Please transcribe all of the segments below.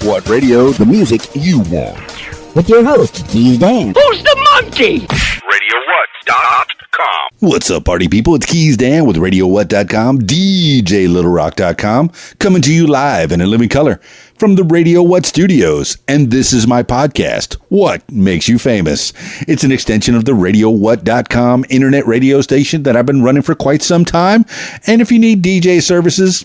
What radio? The music you want. With your host, Keys Dan. Who's the monkey? RadioWhat.com. What's up, party people? It's Keys Dan with RadioWhat.com, DJLittleRock.com, coming to you live and in living color from the Radio What studios. And this is my podcast, What Makes You Famous? It's an extension of the RadioWhat.com internet radio station that I've been running for quite some time. And if you need DJ services,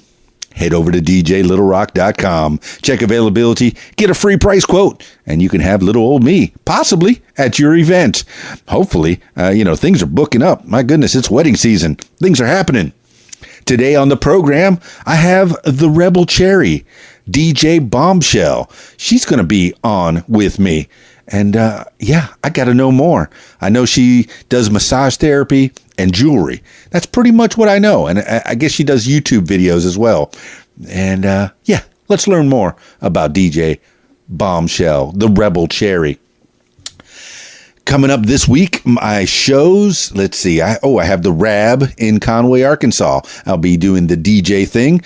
head over to DJLittleRock.com, check availability, get a free price quote, and you can have little old me, possibly, at your event. Hopefully, things are booking up. My goodness, it's wedding season. Things are happening. Today on the program, I have the Rebel Cherry, DJ Bombshell. She's going to be on with me. And I got to know more. I know she does massage therapy and jewelry. That's pretty much what I know. And I guess she does YouTube videos as well. And let's learn more about DJ Bombshell, the Rebel Cherry. Coming up this week, my shows, let's see. I have the Rab in Conway, Arkansas. I'll be doing the DJ thing,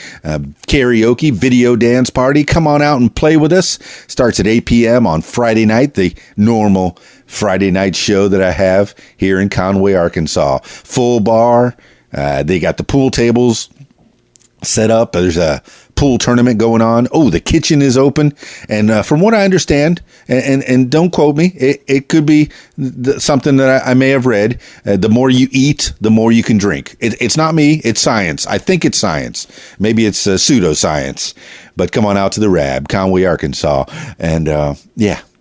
karaoke, video dance party. Come on out and play with us. Starts at 8 p.m. on Friday night, the normal Friday night show that I have here in Conway, Arkansas. Full bar. They got the pool tables set up. There's a pool tournament going on. Oh, the kitchen is open. And from what I understand, and don't quote me, it could be something that I may have read. The more you eat, the more you can drink. It's not me. It's science. I think it's science. Maybe it's pseudoscience. But come on out to the Rab, Conway, Arkansas. And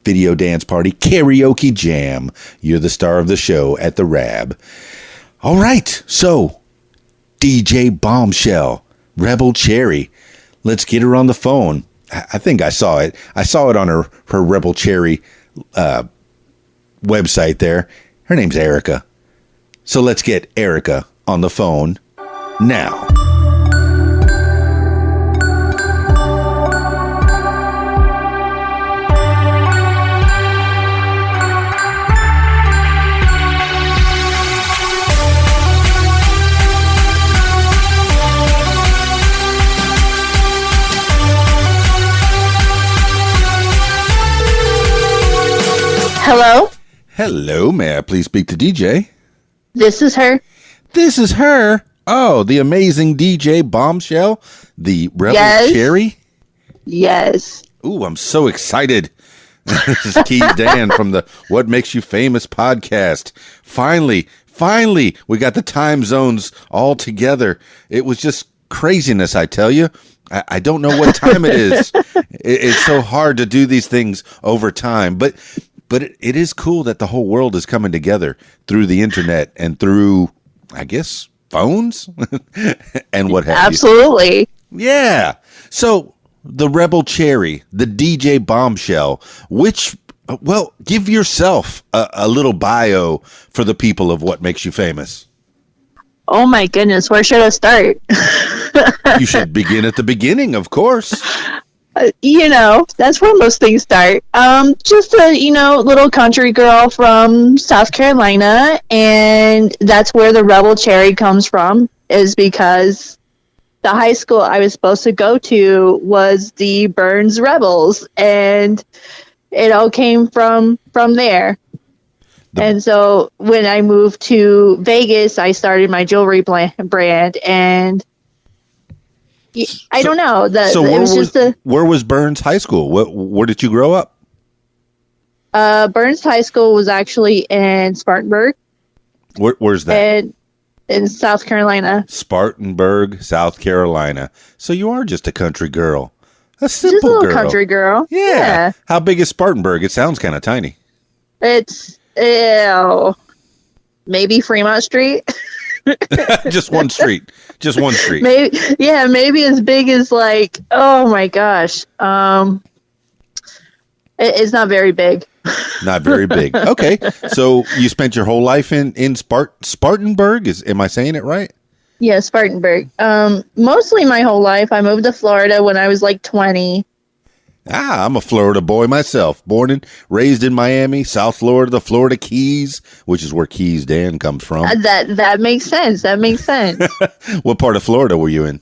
video dance party, karaoke jam. You're the star of the show at the Rab. All right. So, DJ Bombshell, Rebel Cherry. Let's get her on the phone. I think I saw it. I saw it on her Rebel Cherry website there. Her name's Erica. So let's get Erica on the phone now. Hello? Hello, may I please speak to DJ? This is her. This is her? Oh, the amazing DJ Bombshell? The Rebel Cherry? Yes. Ooh, I'm so excited. This is Keith Dan from the What Makes You Famous podcast. Finally, we got the time zones all together. It was just craziness, I tell you. I don't know what time it is. It's so hard to do these things over time, but it is cool that the whole world is coming together through the internet and through, I guess, phones and what have you. Absolutely. Yeah. So the Rebel Cherry, the DJ Bombshell, give yourself a little bio for the people of What Makes You Famous. Oh my goodness, where should I start? You should begin at the beginning, of course. That's where most things start. Just a, little country girl from South Carolina, and that's where the Rebel Cherry comes from, is because the high school I was supposed to go to was the Burns Rebels, and it all came from there. And so when I moved to Vegas, I started my jewelry brand, and I don't know. Where was Burns High School? Where did you grow up? Burns High School was actually in Spartanburg. Where's that? In South Carolina. Spartanburg, South Carolina. So you are just a country girl. A simple just a little girl. Country girl. Yeah. How big is Spartanburg? It sounds kind of tiny. It's maybe Fremont Street. Just one street. Maybe as big as oh my gosh. It's not very big. Not very big. Okay. So you spent your whole life in Spartanburg? Am I saying it right? Yeah, Spartanburg. Mostly my whole life. I moved to Florida when I was 20. I'm a Florida boy myself, born and raised in Miami, South Florida, the Florida Keys, which is where Keys Dan comes from. That makes sense. What part of Florida were you in?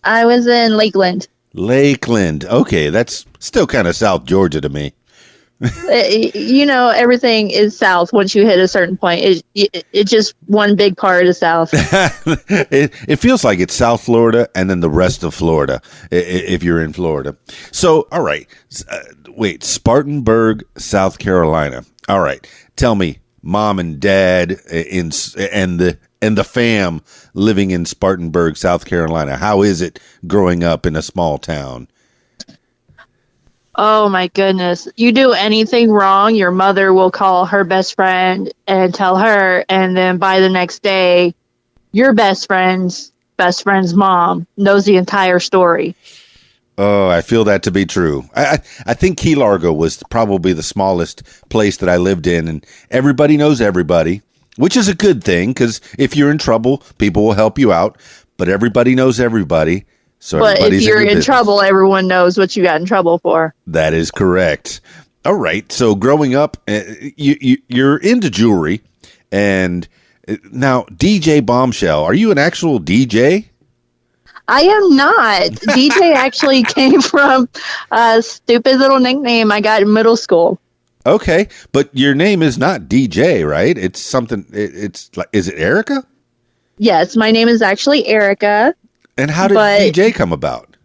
I was in Lakeland. Lakeland. Okay, that's still kind of South Georgia to me. Everything is south once you hit a certain point. It's just one big part of the South. It feels like it's South Florida and then the rest of Florida if you're in Florida. So, all right. Wait, Spartanburg, South Carolina. All right. Tell me, mom and dad and the fam living in Spartanburg, South Carolina. How is it growing up in a small town? Oh my goodness. You do anything wrong, your mother will call her best friend and tell her, and then by the next day, your best friend's mom knows the entire story. Oh, I feel that to be true. I think Key Largo was probably the smallest place that I lived in, and everybody knows everybody, which is a good thing, because if you're in trouble, people will help you out, but everybody knows everybody. So but if you're in trouble, everyone knows what you got in trouble for. That is correct. All right. So growing up, you're into jewelry. And now, DJ Bombshell, are you an actual DJ? I am not. DJ actually came from a stupid little nickname I got in middle school. Okay. But your name is not DJ, right? It's something. It's like, is it Erica? Yes, my name is actually Erica. And how did DJ come about?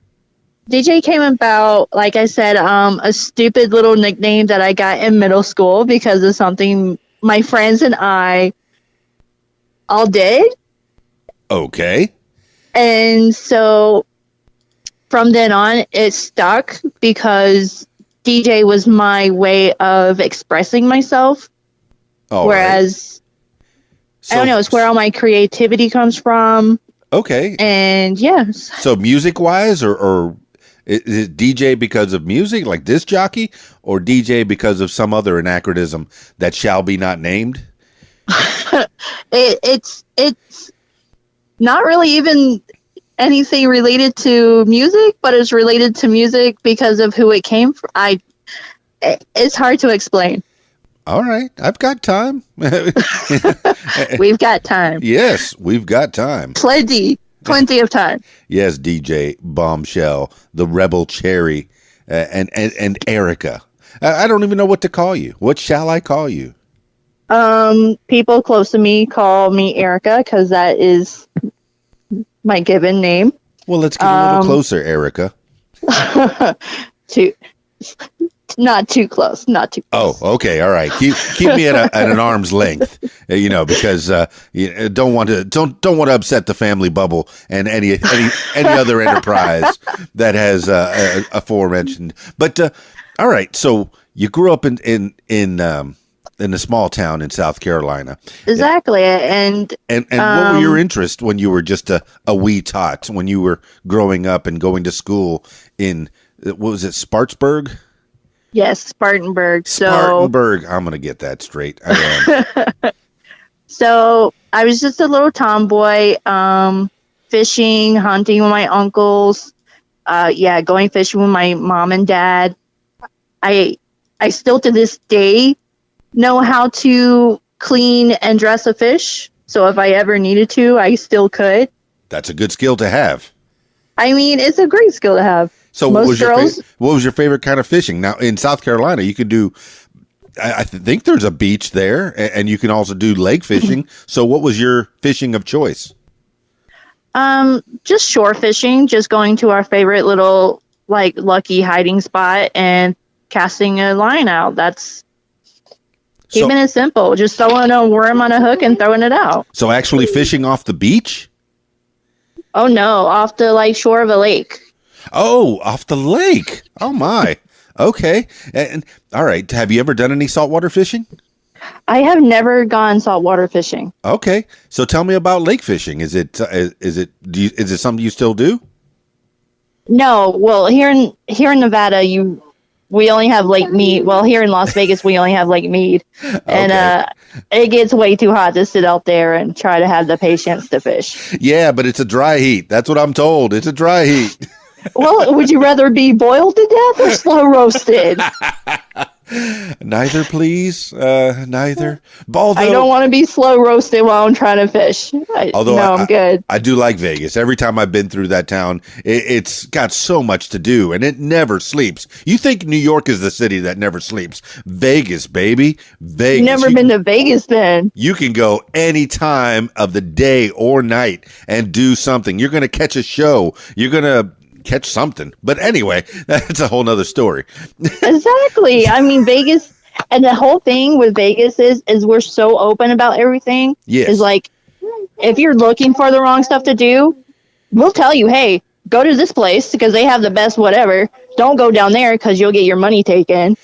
DJ came about, like I said, a stupid little nickname that I got in middle school because of something my friends and I all did. Okay. And so from then on, it stuck because DJ was my way of expressing myself. Whereas, I don't know, it's where all my creativity comes from. Okay. And yes. So music-wise, or is it DJ because of music, like disc jockey, or DJ because of some other anachronism that shall be not named? It's not really even anything related to music, but it's related to music because of who it came from. It's hard to explain. All right. I've got time. We've got time. Yes, we've got time. Plenty of time. Yes, DJ Bombshell, the Rebel Cherry, and Erica. I don't even know what to call you. What shall I call you? People close to me call me Erica because that is my given name. Well, let's get a little closer, Erica. Not too close. Oh, okay, all right. Keep me at an arm's length, because you don't want to upset the family bubble and any other enterprise that has aforementioned. But all right, so you grew up in a small town in South Carolina. Exactly, and what were your interests when you were just a wee tot, when you were growing up and going to school in, what was it, Spartanburg? Yes, Spartanburg. Spartanburg. I'm going to get that straight. I am. So I was just a little tomboy, fishing, hunting with my uncles. Going fishing with my mom and dad. I still to this day know how to clean and dress a fish. So if I ever needed to, I still could. That's a good skill to have. I mean, it's a great skill to have. So what was your favorite kind of fishing? Now, in South Carolina, you could do, I think there's a beach there, and you can also do lake fishing. So what was your fishing of choice? Just shore fishing, just going to our favorite little, lucky hiding spot and casting a line out. That's keeping it simple. Just throwing a worm on a hook and throwing it out. So actually fishing off the beach? Oh, no, off the, shore of a lake. Oh, off the lake. Oh, my. Okay. And all right. Have you ever done any saltwater fishing? I have never gone saltwater fishing. Okay. So tell me about lake fishing. Is it something you still do? No. Well, here in Nevada, we only have Lake Mead. Well, here in Las Vegas, we only have Lake Mead. And it gets way too hot to sit out there and try to have the patience to fish. Yeah, but it's a dry heat. That's what I'm told. It's a dry heat. Well, would you rather be boiled to death or slow roasted? Neither, please. Neither. Although, I don't want to be slow roasted while I'm trying to fish. I'm good. I do like Vegas. Every time I've been through that town, it's got so much to do, and it never sleeps. You think New York is the city that never sleeps? Vegas, baby. Vegas. You've never been to Vegas then? You can go any time of the day or night and do something. You're going to catch a show. You're going to catch something. But anyway, that's a whole nother story. Exactly. I mean, Vegas, and the whole thing with Vegas is we're so open about everything. Yes. Is like, if you're looking for the wrong stuff to do, we'll tell you, hey, go to this place because they have the best whatever. Don't go down there because you'll get your money taken.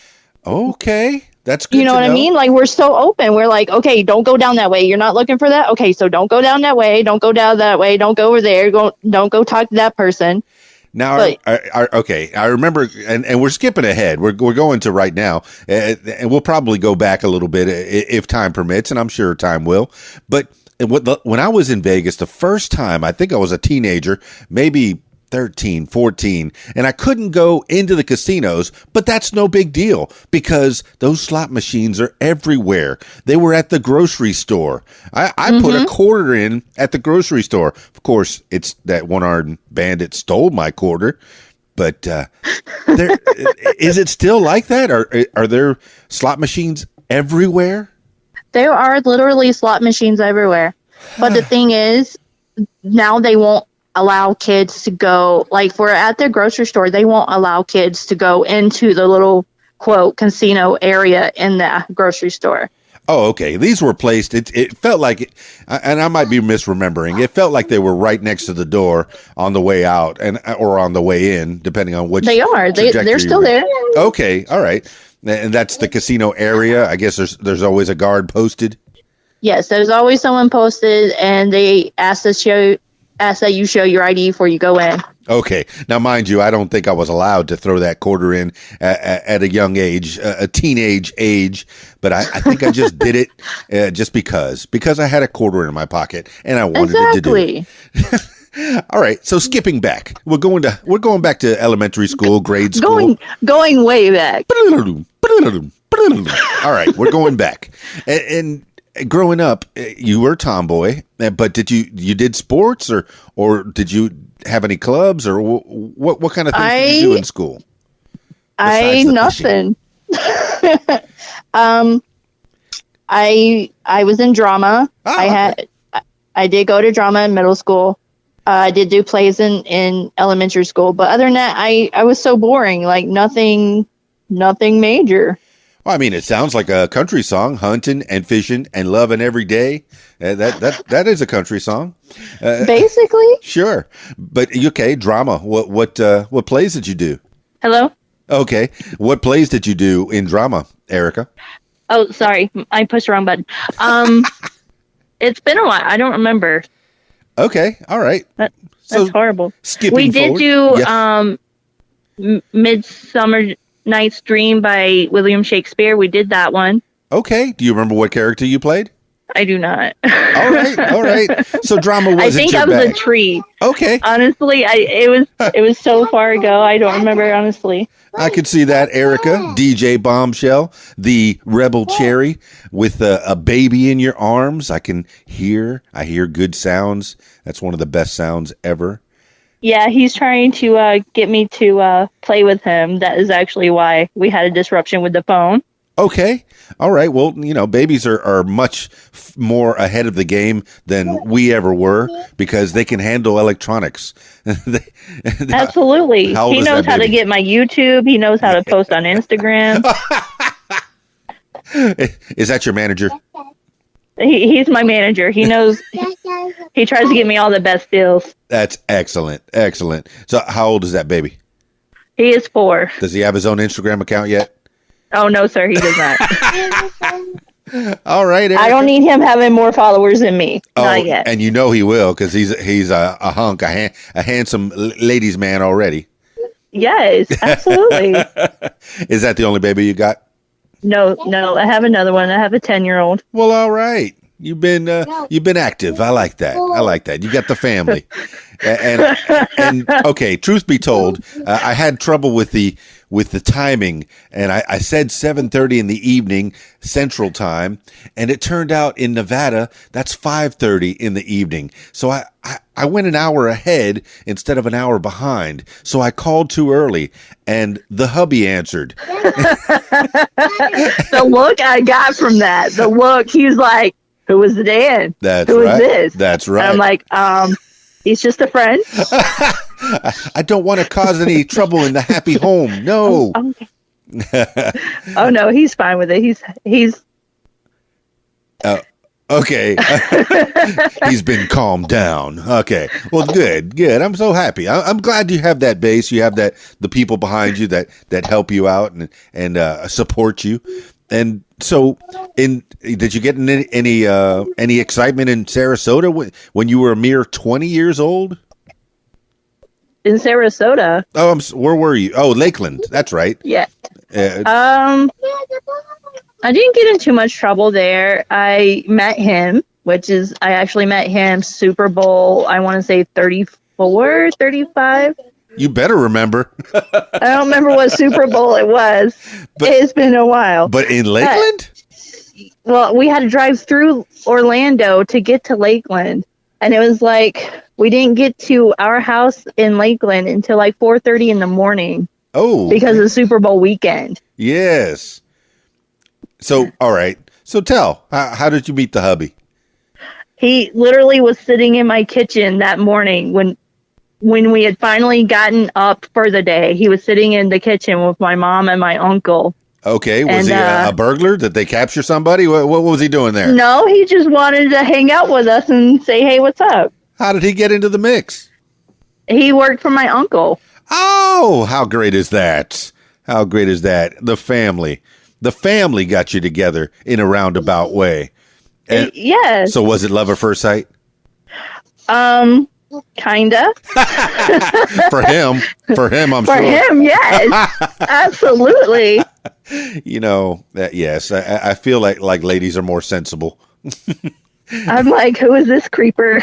Okay. That's good. You know what I mean? Like, we're so open. We're like, okay, don't go down that way. You're not looking for that? Okay, so don't go down that way. Don't go down that way. Don't go over there. Don't go talk to that person. Now, okay, I remember, and we're skipping ahead. We're going to right now, and we'll probably go back a little bit if time permits, and I'm sure time will. But when I was in Vegas the first time, I think I was a teenager, maybe 13, 14, and I couldn't go into the casinos, but that's no big deal because those slot machines are everywhere. They were at the grocery store. I put a quarter in at the grocery store. Of course, it's that one-armed bandit stole my quarter, but is it still like that? Are there slot machines everywhere? There are literally slot machines everywhere. But the thing is, now they won't allow kids to go, like, if we're at the grocery store, they won't allow kids to go into the little, quote, casino area in the grocery store. Oh, okay. These were placed, it felt like, and I might be misremembering, it felt like they were right next to the door on the way out or on the way in, depending on which. They are. They're still there. Okay. All right. And that's the casino area. I guess there's always a guard posted. Yes, there's always someone posted, and they ask that you show your ID before you go in. Okay. Now, mind you, I don't think I was allowed to throw that quarter in at a young age, a teenage age, but I think I just did it just because I had a quarter in my pocket and I wanted to do it. All right. So skipping back, we're going back to elementary school, grade school. Going way back. All right. We're going back. And growing up, you were a tomboy, but did you did sports or did you have any clubs or what kind of things did you do in school? Nothing. I was in drama. I did go to drama in middle school. I did do plays in elementary school, but other than that, I was so boring. Like nothing major. Well, I mean, it sounds like a country song, hunting and fishing and loving every day. That is a country song. Basically. Sure. But okay, drama. What plays did you do? Hello? Okay. What plays did you do in drama, Erica? Oh, sorry. I pushed the wrong button. It's been a while. I don't remember. Okay. All right. That's horrible. We did forward. Do Midsummer Night's Dream by William Shakespeare. We did that one. Okay. Do you remember what character you played? I do not. All right. So drama wasn't I think your I was bag. a tree. Okay. Honestly, it was so far ago. I don't remember, honestly. I could see that, Erica, DJ Bombshell, the rebel cherry with a baby in your arms. I hear good sounds. That's one of the best sounds ever. Yeah, he's trying to get me to play with him. That is actually why we had a disruption with the phone. Okay. All right. Well, babies are much more ahead of the game than we ever were because they can handle electronics. Absolutely. He knows how to get my YouTube. He knows how to post on Instagram. Is that your manager? He's my manager. He knows. He tries to give me all the best deals. That's excellent. Excellent. So how old is that baby? He is 4. Does he have his own Instagram account yet? Oh, no, sir. He does not. All right. Erica. I don't need him having more followers than me. Not yet. And he will because he's a hunk, a handsome ladies man already. Yes, absolutely. Is that the only baby you got? No. I have another one. I have a 10-year-old. Well, all right. You've been active. I like that. You got the family. And okay, truth be told, I had trouble with the with the timing, and I said 7:30 in the evening Central Time, and it turned out in Nevada that's 5:30 in the evening. So I went an hour ahead instead of an hour behind. So I called too early, and the hubby answered. The look I got from that, he was like, "Who was the Dan? Who was this?" That's right. And I'm like, he's just a friend. I don't want to cause any trouble in the happy home. No. Okay. Oh no, he's fine with it. He's okay. He's been calmed down. Okay. Well, good. I'm so happy. I'm glad you have that base. You have the people behind you that help you out and support you. And so, did you get any excitement in Sarasota when you were a mere 20 years old? in Sarasota. Oh, where were you? Oh, Lakeland. That's right. Yeah. I didn't get in too much trouble there. I met him, I actually met him Super Bowl, I want to say 34, 35. You better remember. I don't remember what Super Bowl it was. It's been a while. But in Lakeland? Well, we had to drive through Orlando to get to Lakeland. And it was like, we didn't get to our house in Lakeland until like 4:30 in the morning. Oh. Because of Super Bowl weekend. Yes. So, all right. So how did you meet the hubby? He literally was sitting in my kitchen that morning when we had finally gotten up for the day. He was sitting in the kitchen with my mom and my uncle. Okay. Was he a burglar? Did they capture somebody? What was he doing there? No, he just wanted to hang out with us and say, hey, what's up? How did he get into the mix? He worked for my uncle. Oh, how great is that? How great is that? The family got you together in a roundabout way. And yes. So was it love at first sight? Kinda. For him, I'm sure. For him, yes. Absolutely. You know, yes, I feel like ladies are more sensible. I'm like, who is this creeper?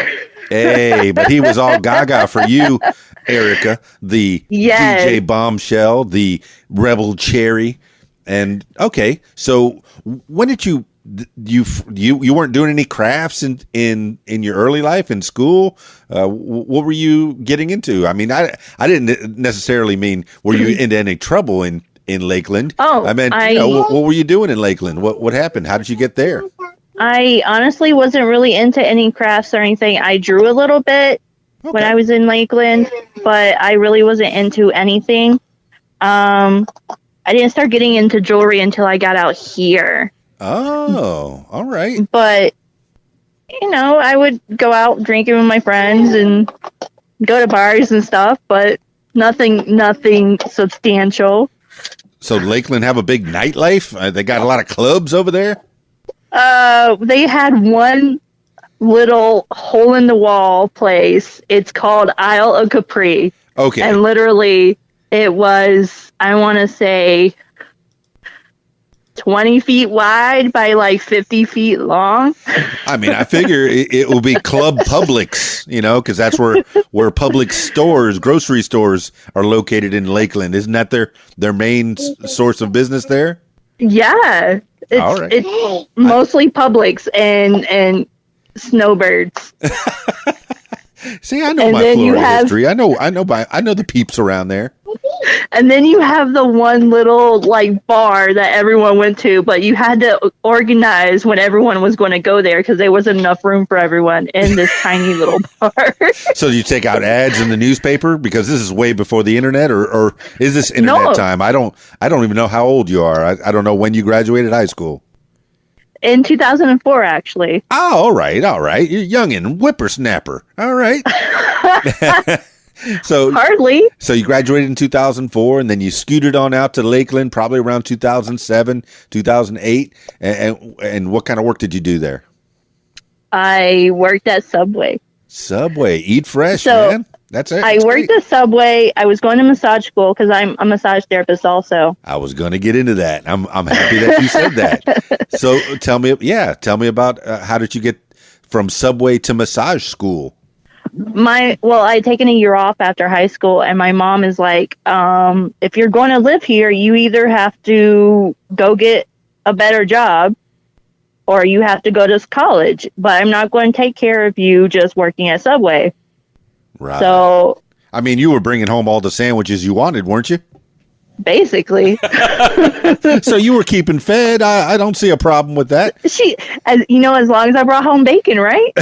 Hey, but he was all gaga for you, Erica, the DJ Bombshell, the Rebel Cherry. And okay, so when did you weren't doing any crafts in your early life in school? What were you getting into? I mean, I didn't necessarily mean were you into any trouble in Lakeland? Oh, I meant what were you doing in Lakeland? What happened? How did you get there? I honestly wasn't really into any crafts or anything. I drew a little bit when I was in Lakeland, but I really wasn't into anything. I didn't start getting into jewelry until I got out here. Oh, all right. But, I would go out drinking with my friends and go to bars and stuff, but nothing substantial. So Lakeland have a big nightlife? They got a lot of clubs over there? They had one little hole-in-the-wall place. It's called Isle of Capri. Okay. And literally, it was, I want to say, 20 feet wide by like 50 feet long. I mean, I figure it will be Club Publix, because that's where public stores, grocery stores are located in Lakeland. Isn't that their main source of business there? Yeah. It's mostly Publix and Snowbirds. See, I know my Florida history. I know the peeps around there. And then you have the one little bar that everyone went to, but you had to organize when everyone was going to go there because there wasn't enough room for everyone in this tiny little bar. So you take out ads in the newspaper because this is way before the internet, or is this internet time? I don't even know how old you are. I don't know when you graduated high school. In 2004, actually. Oh, all right. You're youngin', whippersnapper. All right. So hardly. So you graduated in 2004, and then you scooted on out to Lakeland, probably around 2007, 2008. And what kind of work did you do there? I worked at Subway. Subway, eat fresh, man. That's it. I worked at Subway. I was going to massage school because I'm a massage therapist also. I was going to get into that. I'm happy that you said that. So tell me about how did you get from Subway to massage school? I'd taken a year off after high school, and my mom is like, if you're going to live here, you either have to go get a better job or you have to go to college, but I'm not going to take care of you just working at Subway. Right. So, I mean, you were bringing home all the sandwiches you wanted, weren't you? basically. So you were keeping fed. I don't see a problem with that. As long as I brought home bacon, right?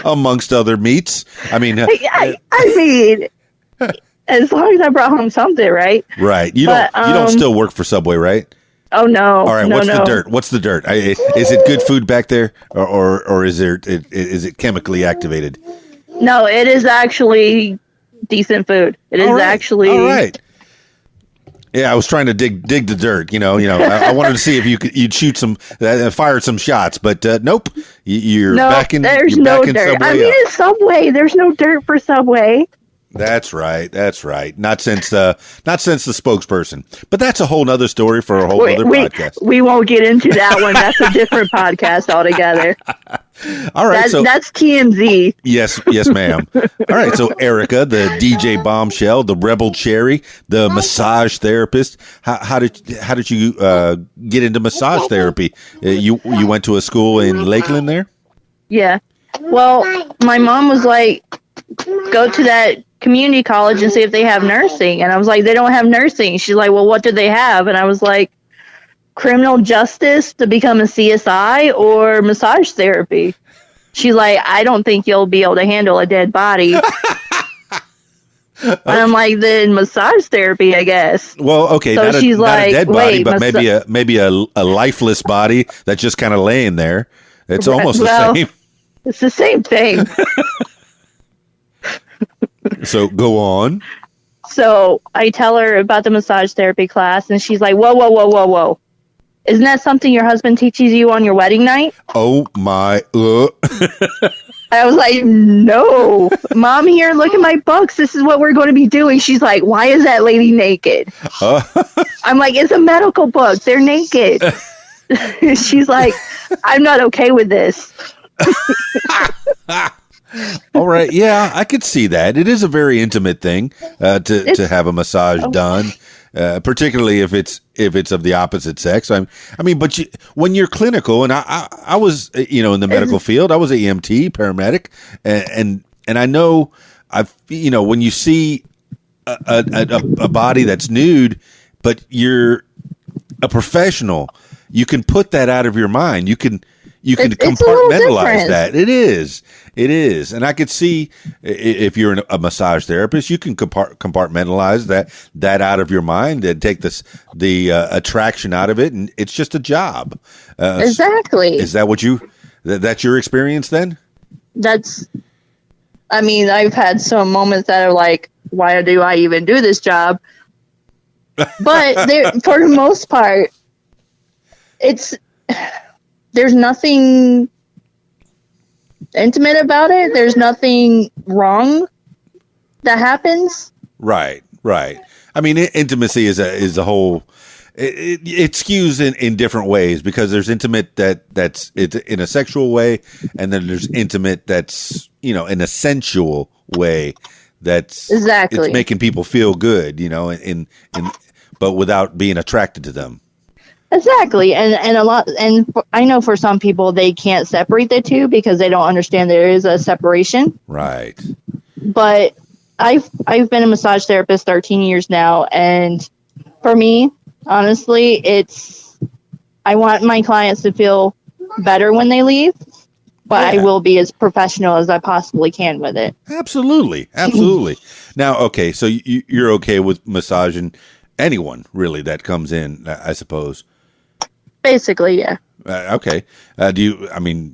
Amongst other meats. I mean, I mean, as long as I brought home something, right? Right. You don't still work for Subway, right? Oh no. All right. No, What's the dirt? What's the dirt? Is it good food back there, or is it chemically activated? No, it is actually decent food. It is actually all right. Yeah, I was trying to dig the dirt. I wanted to see if you'd shoot fire some shots, but nope. You're back in. There's you're no back in dirt. Subway I mean, it's Subway. There's no dirt for Subway. That's right. Not since the spokesperson. But that's a whole nother story for a whole other podcast. We won't get into that one. That's a different podcast altogether. All right. That's TMZ. Yes, ma'am. All right. So Erica, the DJ Bombshell, the Rebel Cherry, the massage therapist. How did you get into massage therapy? You went to a school in Lakeland there? Yeah. Well, my mom was like, go to that community college and see if they have nursing. And I was like, they don't have nursing. She's like, well, what do they have? And I was like, criminal justice to become a CSI or massage therapy. She's like, I don't think you'll be able to handle a dead body. And I'm like, then massage therapy, I guess. Well, okay, so not a dead body, but maybe a lifeless body that's just kind of laying there. It's almost the same. It's the same thing. So go on. So I tell her about the massage therapy class, and she's like, whoa. Isn't that something your husband teaches you on your wedding night? Oh, my. I was like, no. Mom, here, look at my books. This is what we're going to be doing. She's like, why is that lady naked? I'm like, it's a medical book. They're naked. She's like, I'm not okay with this. All right. Yeah, I could see that. It is a very intimate thing to have a massage done, particularly if it's of the opposite sex. But when you're clinical, and I was, in the medical field, I was an EMT paramedic, and I know when you see a body that's nude, but you're a professional, you can put that out of your mind. You can compartmentalize that. It is. And I could see if you're a massage therapist, you can compartmentalize that out of your mind and take the attraction out of it. And it's just a job. Exactly. Is that that's your experience then? I've had some moments that are like, why do I even do this job? But for the most part, there's nothing intimate about it. There's nothing wrong that happens. Right. I mean, intimacy is a whole. It skews in different ways, because there's intimate that's in a sexual way, and then there's intimate that's in a sensual way. That's exactly. It's making people feel good, but without being attracted to them. Exactly, and I know for some people they can't separate the two because they don't understand there is a separation. Right. But I've been a massage therapist 13 years now, and for me, honestly, I want my clients to feel better when they leave, but I will be as professional as I possibly can with it. Absolutely. Now, okay, so you're okay with massaging anyone really that comes in, I suppose. Basically, yeah. Okay. Do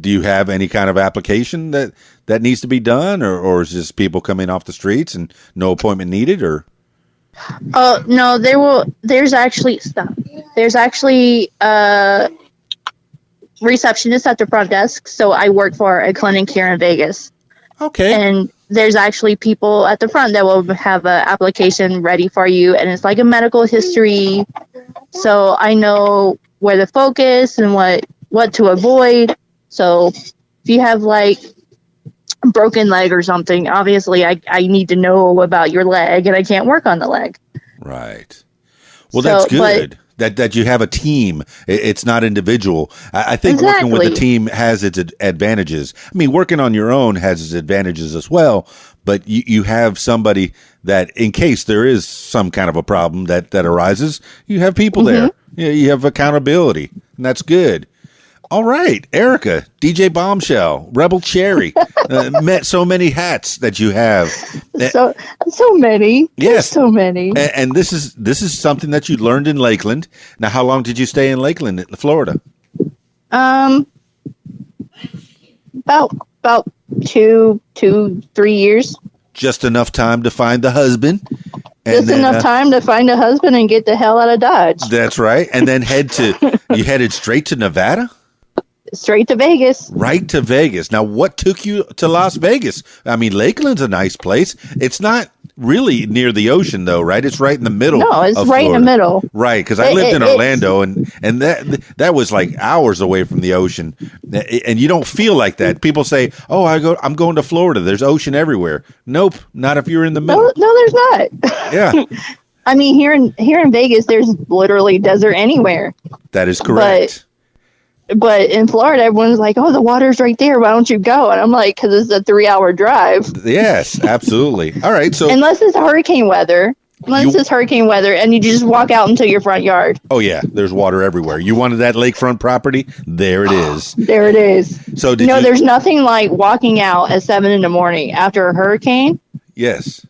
you have any kind of application that needs to be done, or is this people coming off the streets and no appointment needed, or? Oh, no, there's actually a receptionist at the front desk. So I work for a clinic here in Vegas. Okay. And there's actually people at the front that will have an application ready for you, and it's like a medical history. So I know where to focus and what to avoid. So if you have broken leg or something, obviously I need to know about your leg, and I can't work on the leg. Right. Well, that's good. That you have a team. It's not individual. I think working with a team has its advantages. I mean, working on your own has its advantages as well, but you have somebody that, in case there is some kind of a problem that arises, you have people there. You have accountability, and that's good. All right, Erica, DJ Bombshell, Rebel Cherry, met so many hats that you have. So many. Yes, so many. And this is something that you learned in Lakeland. Now, how long did you stay in Lakeland, Florida? About 3 years. Just enough time to find the husband. Just enough time to find a husband and get the hell out of Dodge. That's right. And then you headed straight to Nevada? Straight to Vegas. Right to Vegas. Now, what took you to Las Vegas? I mean, Lakeland's a nice place. It's not really near the ocean, though, right? It's right in the middle. No, it's right Florida. In the middle. Right, because I lived in Orlando, and that was like hours away from the ocean, and you don't feel like that. People say, "Oh, I'm going to Florida. There's ocean everywhere." Nope, not if you're in the middle. No, there's not. Yeah. I mean, here in Vegas, there's literally desert anywhere. That is correct. But in Florida, everyone's like, "Oh, the water's right there. Why don't you go?" And I'm like, "Because it's a 3-hour drive." Yes, absolutely. All right, so unless it's hurricane weather, and you just walk out into your front yard. Oh yeah, there's water everywhere. You wanted that lakefront property? There it is. There it is. So there's nothing like walking out at 7 a.m. after a hurricane. Yes.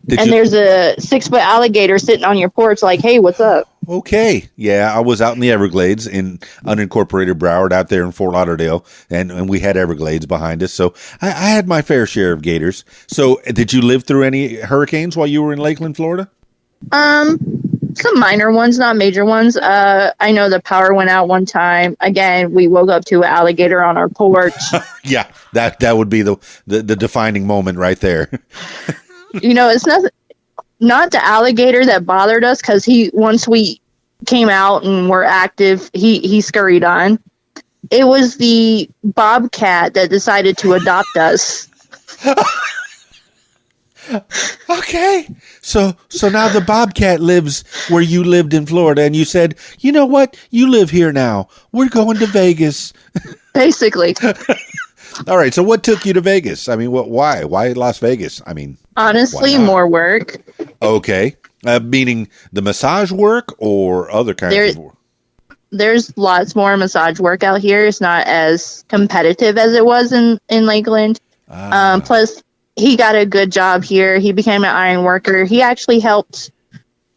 There's a 6-foot alligator sitting on your porch like, "Hey, what's up?" Okay. Yeah, I was out in the Everglades in unincorporated Broward out there in Fort Lauderdale, and we had Everglades behind us. So I had my fair share of gators. So did you live through any hurricanes while you were in Lakeland, Florida? Some minor ones, not major ones. I know the power went out one time. Again, we woke up to an alligator on our porch. Yeah, that would be the defining moment right there. It's not the alligator that bothered us, because once we came out and were active, he scurried on. It was the bobcat that decided to adopt us. Okay. So now the bobcat lives where you lived in Florida, and you said, "You know what? You live here now. We're going to Vegas." Basically. All right. So what took you to Vegas? I mean, why? Why Las Vegas? I mean, honestly, more work. Okay. Meaning the massage work or other kinds of work? There's lots more massage work out here. It's not as competitive as it was in Lakeland. Plus, he got a good job here. He became an iron worker. He actually helped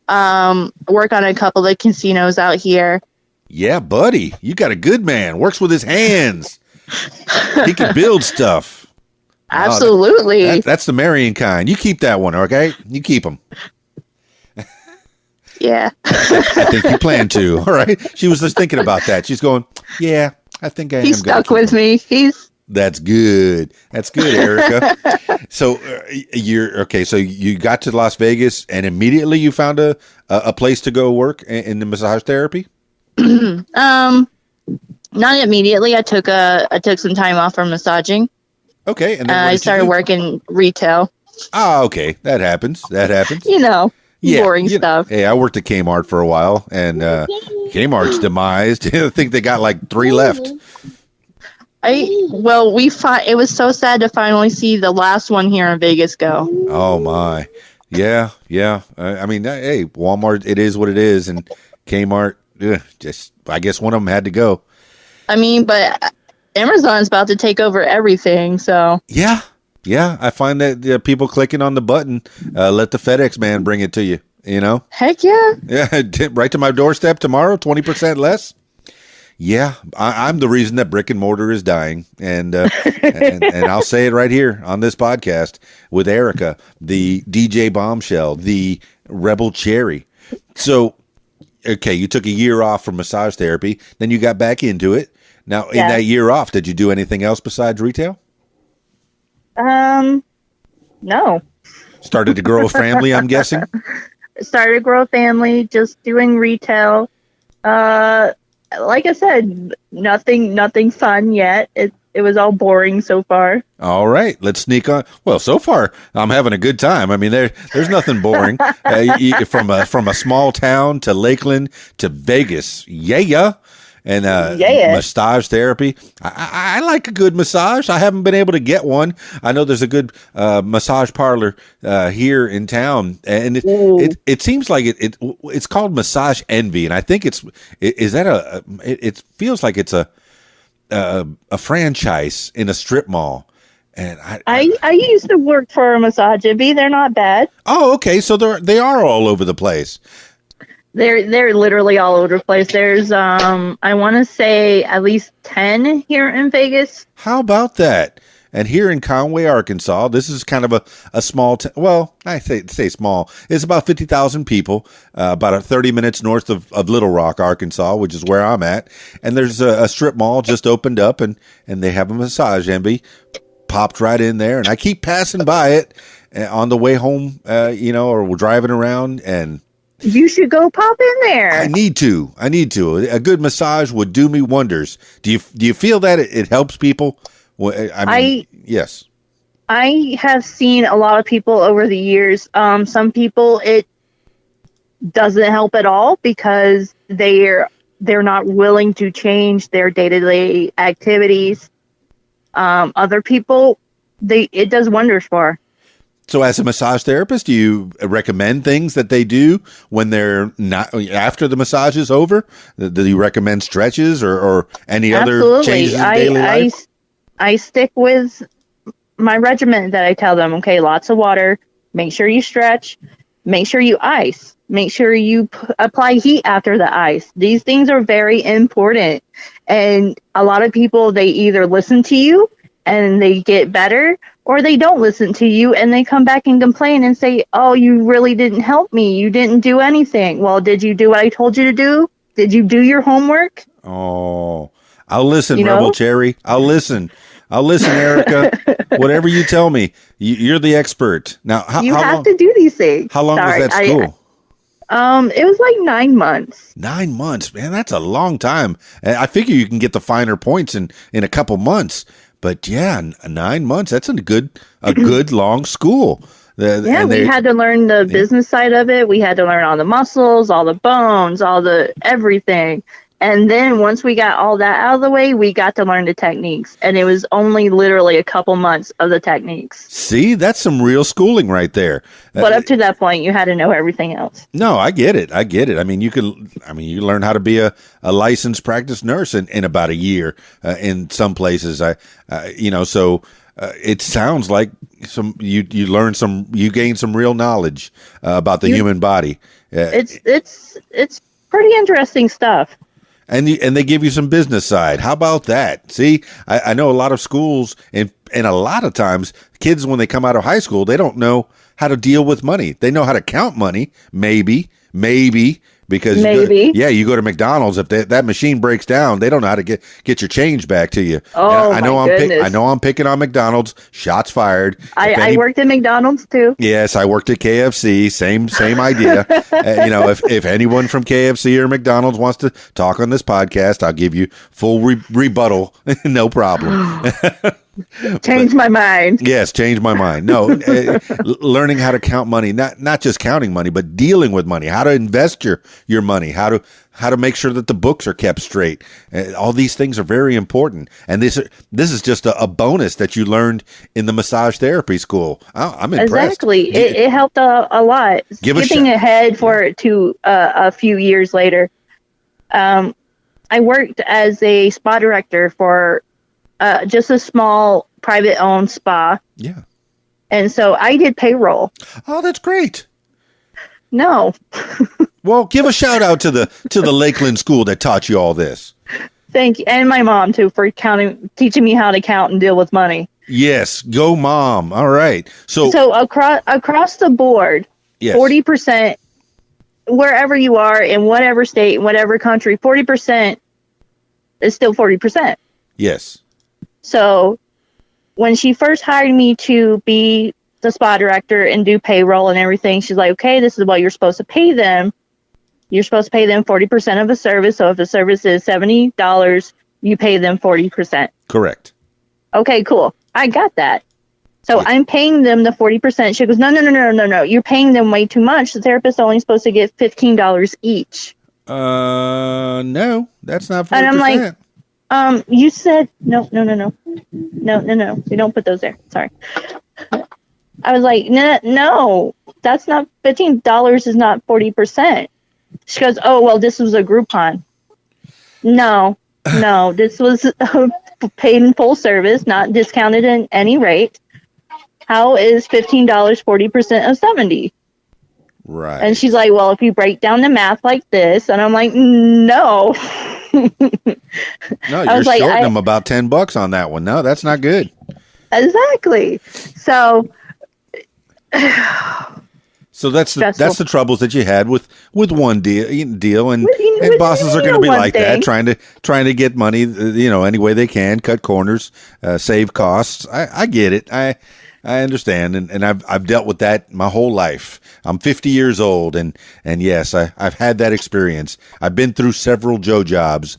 work on a couple of casinos out here. Yeah, buddy. You got a good man. Works with his hands. He can build stuff. Absolutely. That's the marrying kind. You keep that one, okay? You keep him. Yeah. I think you plan to. All right. She was just thinking about that. She's going, yeah, I think I am. He's stuck with me. That's good. That's good, Erica. So So you got to Las Vegas, and immediately you found a place to go work in the massage therapy? Not immediately. I took some time off from massaging. Okay, and then I started working retail. Oh, okay. That happens. Boring stuff. Hey, I worked at Kmart for a while, and Kmart's demised. I think they got like 3 left. It was so sad to finally see the last one here in Vegas go. Oh my, yeah. I mean, hey, Walmart, it is what it is, and Kmart, I guess one of them had to go. I mean, but Amazon's about to take over everything, so. Yeah. I find that people clicking on the button, let the FedEx man bring it to you, Heck yeah. Yeah, right to my doorstep tomorrow, 20% less. Yeah, I'm the reason that brick and mortar is dying, and I'll say it right here on this podcast with Erica, the DJ Bombshell, the Rebel Cherry. So, okay, you took a year off from massage therapy, then you got back into it. Now, in that year off, did you do anything else besides retail? No. Started to grow a family, I'm guessing? Started to grow a family, just doing retail. Like I said, nothing fun yet. it was all boring so far. All right, let's sneak on. Well, so far I'm having a good time. I mean, there's nothing boring. From a small town to Lakeland to Vegas, and massage therapy. I like a good massage. I haven't been able to get one. I know there's a good massage parlor here in town, and it seems like it's called Massage Envy, and I think it feels like it's a franchise in a strip mall. And I used to work for a Massage Envy. They're not bad. Oh, okay. So they are all over the place. They're literally all over the place. There's I want to say at least 10 here in Vegas. How about that? And here in Conway, Arkansas, this is kind of a small well, I say small. It's about 50,000 people, about 30 minutes north of Little Rock, Arkansas, which is where I'm at. And there's a strip mall just opened up, and they have a Massage Envy. Popped right in there, and I keep passing by it on the way home, or we're driving around, and you should go pop in there. I need to. A good massage would do me wonders. Do you feel that it helps people? Yes. I have seen a lot of people over the years. Some people it doesn't help at all because they're not willing to change their day-to-day activities. Other people, it does wonders for. So as a massage therapist, do you recommend things that they do when they're not after the massage is over? Do you recommend stretches or any other changes in daily life? I stick with my regimen that I tell them. Okay, lots of water. Make sure you stretch. Make sure you ice. Make sure you apply heat after the ice. These things are very important. And a lot of people, they either listen to you and they get better, or they don't listen to you and they come back and complain and say, oh, you really didn't help me. You didn't do anything. Well, did you do what I told you to do? Did you do your homework? Oh, I'll listen, Rebel Cherry. I'll listen, Erica. Whatever you tell me, you're the expert. Now, how have long, to do these things. How long was that school? It was like 9 months. 9 months, man. That's a long time. I figure you can get the finer points in a couple months. But yeah, 9 months, that's a good long school. We had to learn the business side of it. We had to learn all the muscles, all the bones, all the everything. And then once we got all that out of the way, we got to learn the techniques. And it was only literally a couple months of the techniques. See, that's some real schooling right there. But up to that point, you had to know everything else. No, I get it. I mean, you learn how to be a licensed practice nurse in about a year in some places. So it sounds like you gain some real knowledge about the human body. It's pretty interesting stuff. And they give you some business side. How about that? See, I know a lot of schools and a lot of times kids, when they come out of high school, they don't know how to deal with money. They know how to count money, maybe, because you go to McDonald's. If that machine breaks down, they don't know how to get your change back to you. Oh, I know I'm picking on McDonald's. Shots fired. I worked at McDonald's too. Yes, I worked at KFC. Same idea. If anyone from KFC or McDonald's wants to talk on this podcast, I'll give you full rebuttal. No problem. Change my mind. Yes, change my mind. No, learning how to count money, not just counting money, but dealing with money, how to invest your money, how to make sure that the books are kept straight. All these things are very important. And this is just a bonus that you learned in the massage therapy school. I'm impressed. Exactly. It helped a lot. Skipping ahead to a few years later, I worked as a spa director for just a small private-owned spa. Yeah. And so I did payroll. Oh, that's great. No. Well, give a shout out to the Lakeland school that taught you all this. Thank you. And my mom, too, for teaching me how to count and deal with money. Yes. Go, Mom. All right. So across the board, yes. 40%, wherever you are, in whatever state, in whatever country, 40% is still 40%. Yes. So when she first hired me to be the spa director and do payroll and everything, she's like, okay, this is what you're supposed to pay them. You're supposed to pay them 40% of the service. So if the service is $70, you pay them 40%. Correct. Okay, cool. I got that. So I'm paying them the 40%. She goes, no. You're paying them way too much. The therapist's only supposed to get $15 each. No, that's not 40%. And I'm like, you said, no. We don't put those there. Sorry. I was like, no, that's not, $15 is not 40%. She goes, oh, well, this was a Groupon. No, this was paid in full service, not discounted in any rate. How is $15 40% of 70? Right. And she's like, well, if you break down the math like this, and I'm like, no. No, you're shorting them about $10 on that one. No, that's not good. Exactly. So that's the troubles that you had with one deal, and bosses are going to be like that, trying to get money, any way they can, cut corners, save costs. I get it. I understand, and I've dealt with that my whole life. I'm 50 years old, and yes, I've had that experience. I've been through several Joe jobs,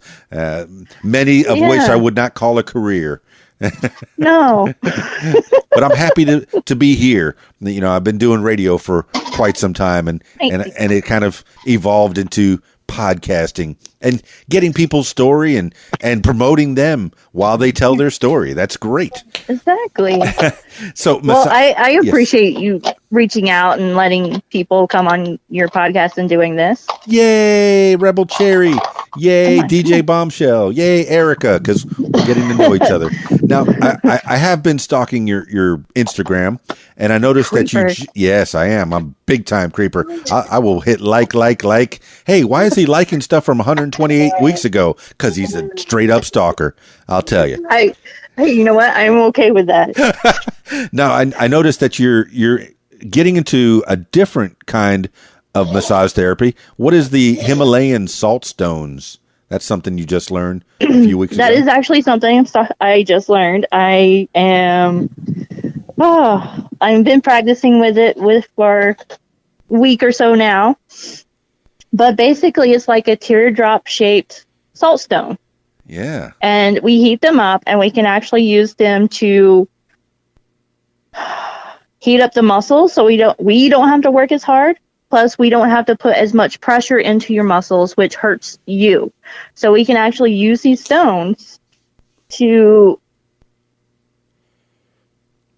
many of which I would not call a career. No. But I'm happy to be here. I've been doing radio for quite some time, and it kind of evolved into podcasting and getting people's story and promoting them while they tell their story. That's great. Exactly. So, well, I appreciate you reaching out and letting people come on your podcast and doing this. Yay, Rebel Cherry. Yay, DJ Bombshell. Yay, Erica, because we're getting to know each other. Now, I have been stalking your Instagram, and I noticed that yes, I am. I'm a big-time creeper. I will hit like. Hey, why is he liking stuff from 128 weeks ago? Because he's a straight-up stalker, I'll tell you. Hey, you know what? I'm okay with that. Now, I noticed that you're getting into a different kind of massage therapy. What is the Himalayan salt stones? That's something you just learned a few weeks ago. That is actually something I just learned. I've been practicing with it for a week or so now. But basically, it's like a teardrop shaped salt stone. Yeah. And we heat them up, and we can actually use them to heat up the muscles, so we don't have to work as hard. Plus, we don't have to put as much pressure into your muscles, which hurts you. So we can actually use these stones to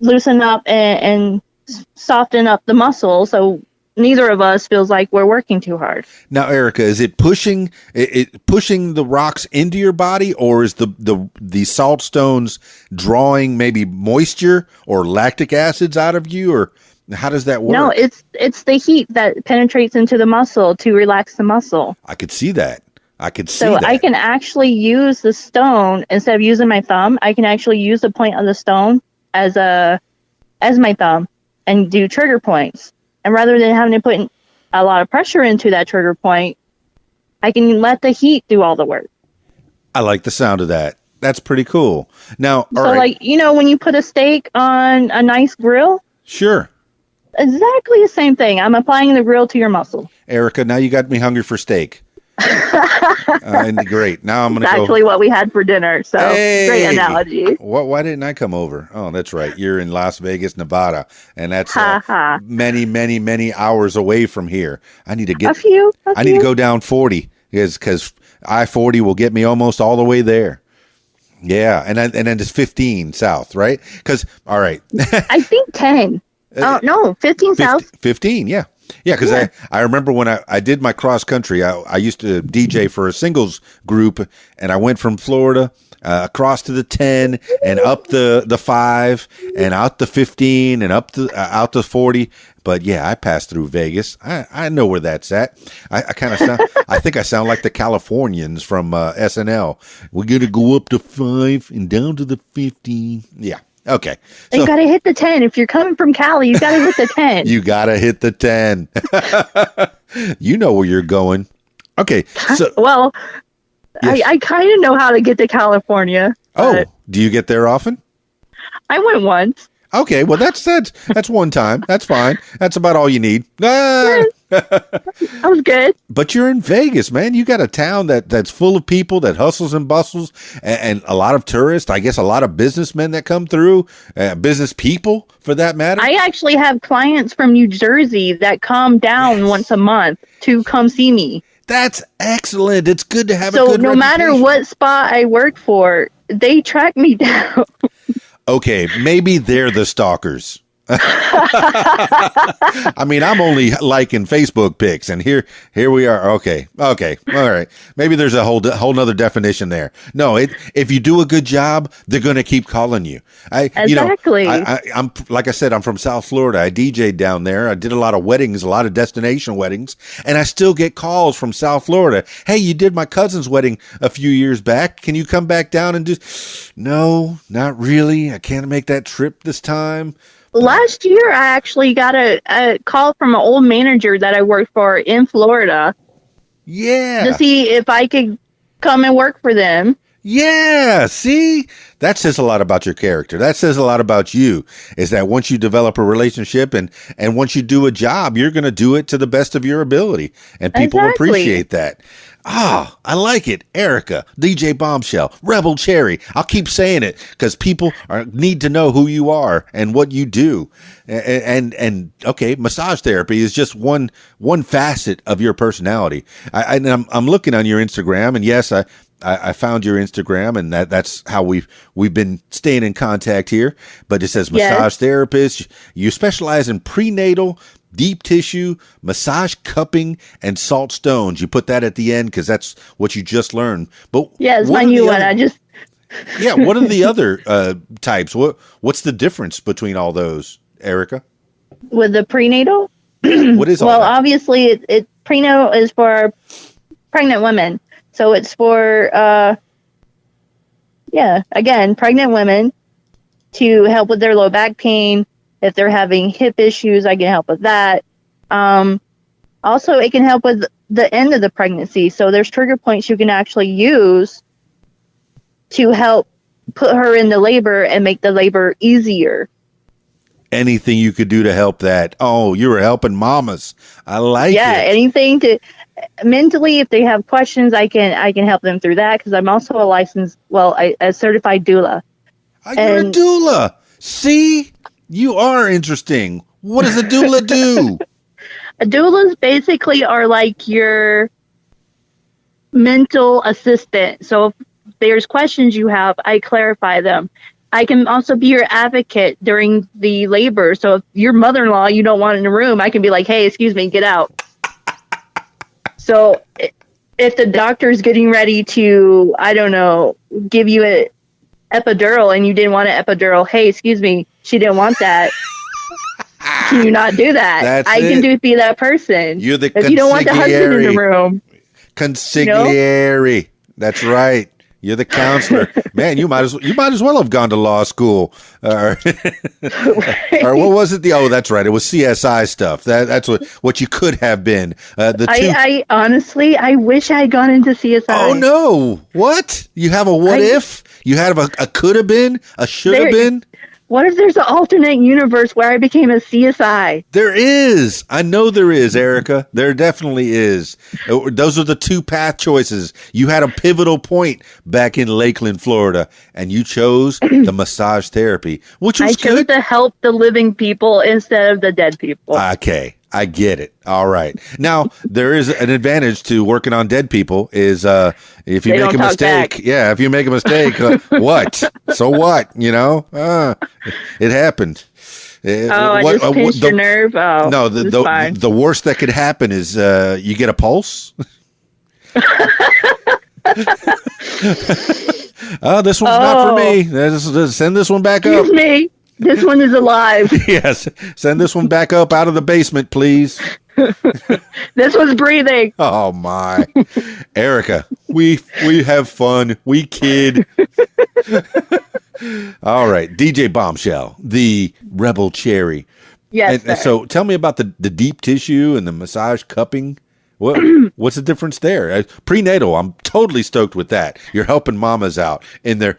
loosen up and soften up the muscle, so neither of us feels like we're working too hard. Now, Erica, is it pushing the rocks into your body, or is the salt stones drawing maybe moisture or lactic acids out of you, or how does that work? No, it's the heat that penetrates into the muscle to relax the muscle. I could see that. So I can actually use the stone instead of using my thumb. I can actually use the point of the stone as my thumb and do trigger points. And rather than having to put a lot of pressure into that trigger point, I can let the heat do all the work. I like the sound of that. That's pretty cool. Now, like, when you put a steak on a nice grill? Sure. Exactly the same thing. I'm applying the grill to your muscle. Erica, now you got me hungry for steak. Great. Now I'm going to go. Actually what we had for dinner. So great analogy. Why didn't I come over? Oh, that's right. You're in Las Vegas, Nevada. And that's many, many, many hours away from here. I need to get I need to go down 40 because I-40 will get me almost all the way there. Yeah. And then it's 15 south, right? Because, all right. I think 10. No, 15 south. 15, yeah. Yeah, because I remember when I did my cross country, I used to DJ for a singles group, and I went from Florida across to the 10 and up the 5 and out the 15 and up to out the 40. But yeah, I passed through Vegas. I know where that's at. I kind of sound. I think I sound like the Californians from SNL. We're gonna go up to 5 and down to the 15. Yeah. Okay. So, you got to hit the 10. If you're coming from Cali, you got to hit the 10. You got to hit the 10. You know where you're going. Okay. So, well, yes. I kind of know how to get to California. Oh, do you get there often? I went once. Okay. Well, that's one time. That's fine. That's about all you need. I was good. But you're in Vegas, man. You got a town that's full of people that hustles and bustles, and a lot of tourists. I guess a lot of businessmen that come through, business people for that matter. I actually have clients from New Jersey that come down once a month to come see me. That's excellent. It's good to have a So good no matter reputation. what spot I work for, they track me down. Okay, maybe they're the stalkers. I mean, I'm only liking Facebook pics, and here we are. Okay, all right. Maybe there's a whole nother definition there. No, if you do a good job, they're going to keep calling you. Exactly. I'm like I said, I'm from South Florida. I DJ'd down there. I did a lot of weddings, a lot of destination weddings, and I still get calls from South Florida. Hey, you did my cousin's wedding a few years back. Can you come back down and do? No, not really. I can't make that trip this time. Last year, I actually got a call from an old manager that I worked for in Florida. Yeah. To see if I could come and work for them. Yeah. See, that says a lot about your character. That says a lot about you, is that once you develop a relationship and once you do a job, you're going to do it to the best of your ability. And people appreciate that. I like it. Erica, DJ Bombshell, Rebel Cherry. I'll keep saying it because people need to know who you are and what you do. And okay, massage therapy is just one facet of your personality. I'm looking on your Instagram, and yes, I found your Instagram, and that's how we've been staying in contact here. But it says massage therapist. You specialize in prenatal, deep tissue, massage cupping, and salt stones. You put that at the end because that's what you just learned. But yeah, it's my new one. Yeah, what are the other types? What's the difference between all those, Erica? With the prenatal? What is all well, that? obviously, it prenatal is for pregnant women. So it's for, again, pregnant women to help with their low back pain. If they're having hip issues, I can help with that. Also, it can help with the end of the pregnancy. So there's trigger points you can actually use to help put her into labor and make the labor easier. Anything you could do to help that. Oh, you were helping mamas. I like it. Yeah, anything to mentally, if they have questions, I can help them through that because I'm also a certified doula. You're a doula. See, you are interesting. What does a doula do? A doulas basically are like your mental assistant. So if there's questions you have, I clarify them. I can also be your advocate during the labor. So if your mother-in-law you don't want in the room, I can be like, hey, excuse me, get out. So if the doctor's getting ready to, I don't know, give you an epidural and you didn't want an epidural, hey, excuse me, she didn't want that. Can you not do that? I can be that person. You're the if you don't want the husband in the room. Consigliere. You know? That's right. You're the counselor. Man, you might as well have gone to law school. Or what was it? That's right. It was CSI stuff. That's what you could have been. I honestly, I wish I had gone into CSI. Oh no! What? You have a what if? You have a could have been, a should have been. What if there's an alternate universe where I became a CSI? There is. I know there is, Erica. There definitely is. Those are the two path choices. You had a pivotal point back in Lakeland, Florida, and you chose the massage therapy, which was good. I chose to help the living people instead of the dead people. Okay. I get it. All right. Now, there is an advantage to working on dead people is if you make a mistake. Back. Yeah, if you make a mistake, what? So what? You know? It happened. I just pinched your nerve. Oh, no, the worst that could happen is you get a pulse. Oh, this one's not for me. Send this one back up. Excuse me. This one is alive. Yes. Send this one back up out of the basement, please. This one's breathing. Oh, my. Erica, we have fun. We kid. All right. DJ Bombshell, the Rebel Cherry. Yes. And so tell me about the deep tissue and the massage cupping. What's the difference there? Prenatal, I'm totally stoked with that. You're helping mamas out in their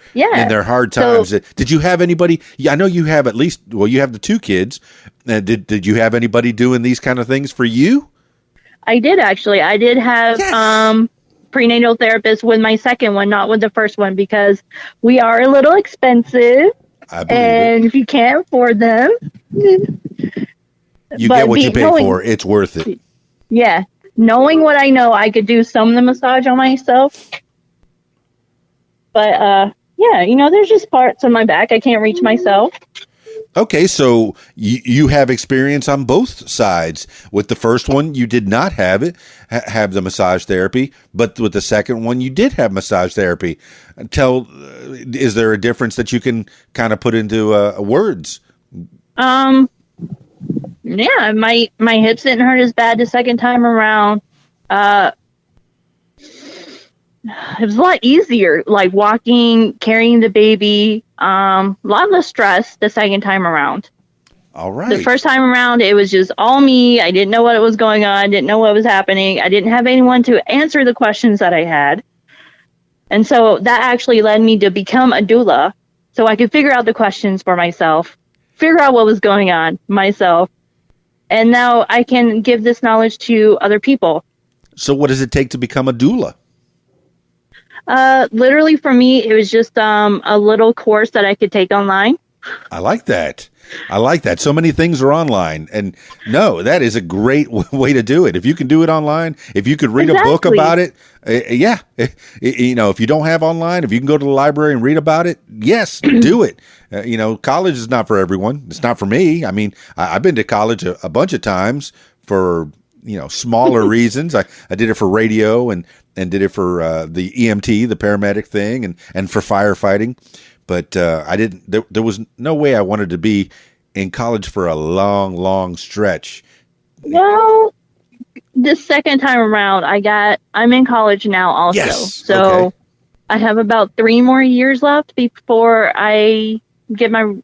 hard times. So, did you have anybody? Yeah, I know you have you have the two kids. Did you have anybody doing these kind of things for you? I did actually. I did have Yes. prenatal therapist with my second one, not with the first one, because we are a little expensive, I believe it. and if you can't afford them, You get but what you pay knowing, for. It's worth it. yeah, knowing what I know, I could do some of the massage on myself. But yeah, there's just parts of my back I can't reach myself. Okay, so you have experience on both sides. With the first one, you did not have it, have the massage therapy, but with the second one, you did have massage therapy. Is there a difference that you can kind of put into words? Yeah, my hips didn't hurt as bad the second time around. It was a lot easier, like walking, carrying the baby. A lot less stress the second time around. All right. The first time around, it was just all me. I didn't know what was going on. I didn't know what was happening. I didn't have anyone to answer the questions that I had. And so that actually led me to become a doula, so I could figure out the questions for myself, figure out what was going on myself. And now I can give this knowledge to other people. So what does it take to become a doula? Literally for me, it was just a little course that I could take online. I like that. So many things are online, and no, that is a great way to do it. If you can do it online, if you could read a book about it, yeah. If you don't have online, if you can go to the library and read about it, yes, do it. College is not for everyone. It's not for me. I mean, I've been to college a bunch of times for smaller reasons. I did it for radio and did it for the EMT, the paramedic thing, and for firefighting. But I didn't. There was no way I wanted to be in college for a long, long stretch. Well, the second time around, I'm in college now also. Yes. So okay. I have about 3 more years left before I get my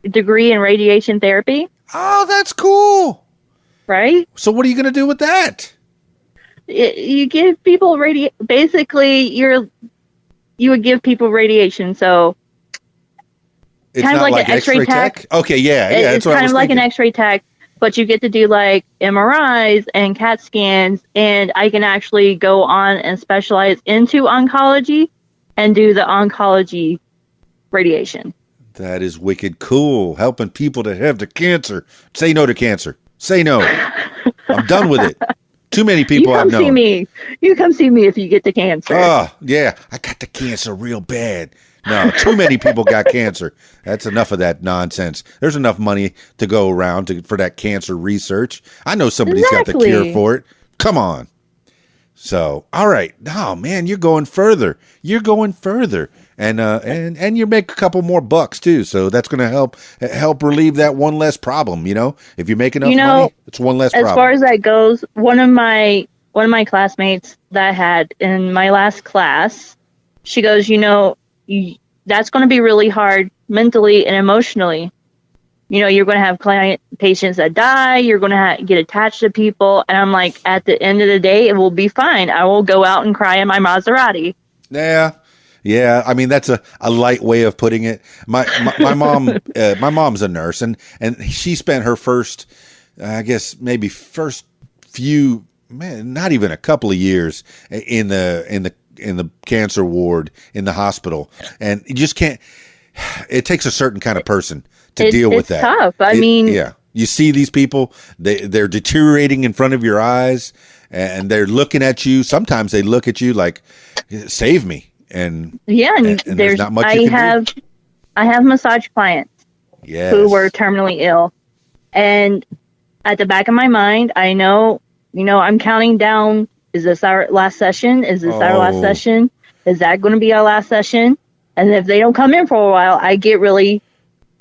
degree in radiation therapy. Oh, that's cool. Right? So what are you going to do with that? You give people basically you would give people radiation. So It's kind of not like an X-ray tech. Okay, yeah. It's kind of like an X-ray tech, but you get to do like MRIs and CAT scans, and I can actually go on and specialize into oncology and do the oncology radiation. That is wicked cool. Helping people to have the cancer. Say no to cancer. Say no. I'm done with it. Too many people I've known. You come see me if you get the cancer. Oh, yeah. I got the cancer real bad. No, too many people got cancer. That's enough of that nonsense. There's enough money to go around for that cancer research. I know somebody's got the cure for it. Come on. So, all right. Oh, man, you're going further. And you make a couple more bucks too. So that's going to help relieve that one less problem. If you make enough money, it's one less problem. As far as that goes, one of my classmates that I had in my last class, she goes, that's going to be really hard mentally and emotionally. You're going to have patients that die. You're going to get attached to people. And I'm like, at the end of the day, it will be fine. I will go out and cry in my Maserati. Yeah. I mean, that's a light way of putting it. My mom, my mom's a nurse, and she spent her first few, not even a couple of years in the cancer ward in the hospital, and you just can't. It takes a certain kind of person to deal with that. It's tough. I mean, yeah, you see these people; they're deteriorating in front of your eyes, and they're looking at you. Sometimes they look at you like, "Save me." And there's not much you can do. I have massage clients who were terminally ill, and at the back of my mind, I know, I'm counting down. Is this our last session? Is this our last session? Is that going to be our last session? And if they don't come in for a while, I get really,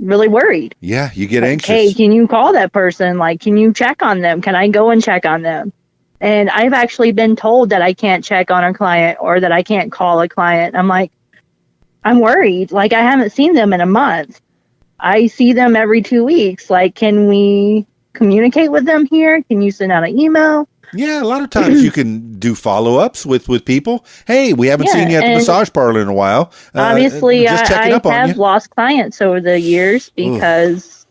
really worried. Yeah, you get anxious. Hey, can you call that person? Like, can you check on them? Can I go and check on them? And I've actually been told that I can't check on a client or that I can't call a client. I'm like, I'm worried. Like, I haven't seen them in a month. I see them every 2 weeks. Like, can we communicate with them here? Can you send out an email? Yeah, a lot of times you can do follow-ups with people. Hey, we haven't seen you at the massage parlor in a while. Obviously, I have lost clients over the years because,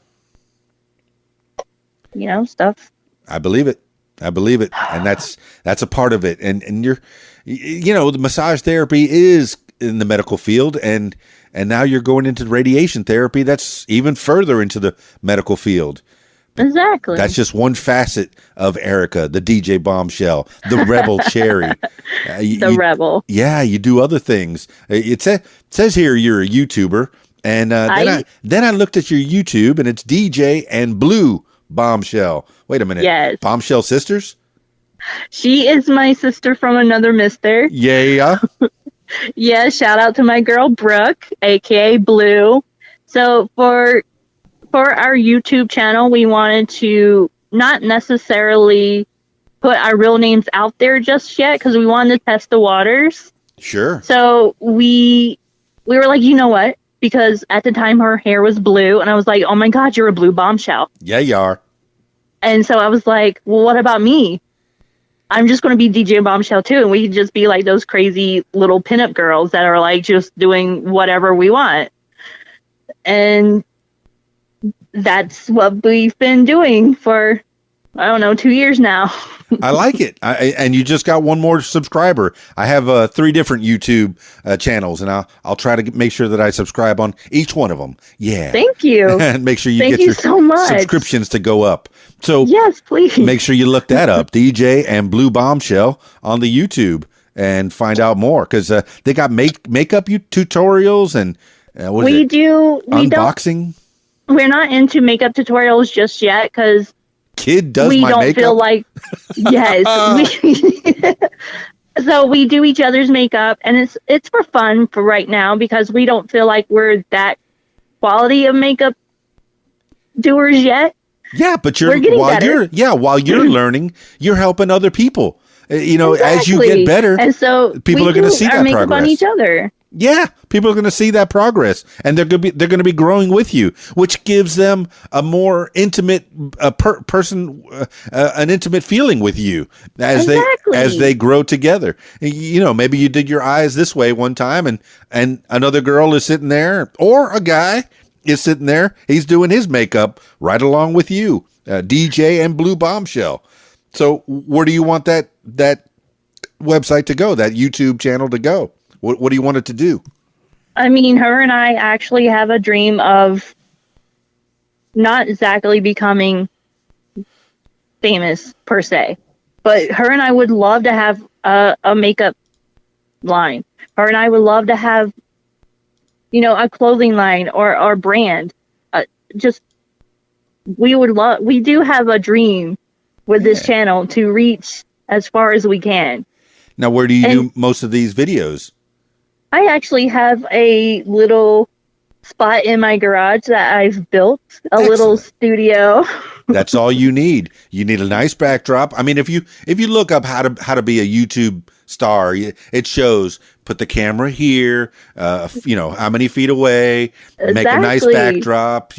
stuff. I believe it. I believe it. And that's a part of it. And the massage therapy is in the medical field, and now you're going into radiation therapy. That's even further into the medical field. Exactly. That's just one facet of Erica, the DJ Bombshell, the Rebel Cherry. Rebel. Yeah, you do other things. It says here you're a YouTuber, and then I looked at your YouTube, and it's DJ and Blue Bombshell. Wait a minute. Yes. Bombshell sisters? She is my sister from another mister. Yeah. Yeah, shout out to my girl Brooke, aka Blue. So for our YouTube channel, we wanted to not necessarily put our real names out there just yet because we wanted to test the waters. Sure. So we were like, you know what? Because at the time her hair was blue, and I was like, oh my God, you're a blue bombshell. Yeah, you are. And so I was like, well, what about me? I'm just going to be DJ Bombshell too, and we could just be like those crazy little pinup girls that are like just doing whatever we want. And that's what we've been doing for, I don't know, 2 years now. I like it. And you just got one more subscriber. I have 3 different YouTube channels, and I'll try to make sure that I subscribe on each one of them. Yeah. Thank you. And make sure you Thank get you your so much. subscriptions to go up. So yes, please. Make sure you look that up, DJ and Blue Bombshell on the YouTube, and find out more, because they got makeup tutorials and unboxing. We're not into makeup tutorials just yet because Kid does we my don't makeup. feel like so we do each other's makeup, and it's for fun for right now because we don't feel like we're that quality of makeup doers yet. Yeah, but while you're learning, you're helping other people. Exactly. As you get better, and so people are going to see that makeup progress on each other. Yeah, people are going to see that progress, and they're going to be growing with you, which gives them a more intimate an intimate feeling with you as they grow together. Maybe you did your eyes this way one time, and another girl is sitting there, or a guy is sitting there. He's doing his makeup right along with you, DJ and Blue Bombshell. So where do you want that website to go, that YouTube channel to go? What do you want it to do? I mean, her and I actually have a dream of not exactly becoming famous per se, but her and I would love to have a makeup line. Her and I would love to have, a clothing line or brand. We do have a dream with this channel to reach as far as we can. Now, where do you do most of these videos? I actually have a little spot in my garage that I've built, little studio. That's all you need. You need a nice backdrop. I mean, if you look up how to be a YouTube star, it shows put the camera here, how many feet away, make a nice backdrop,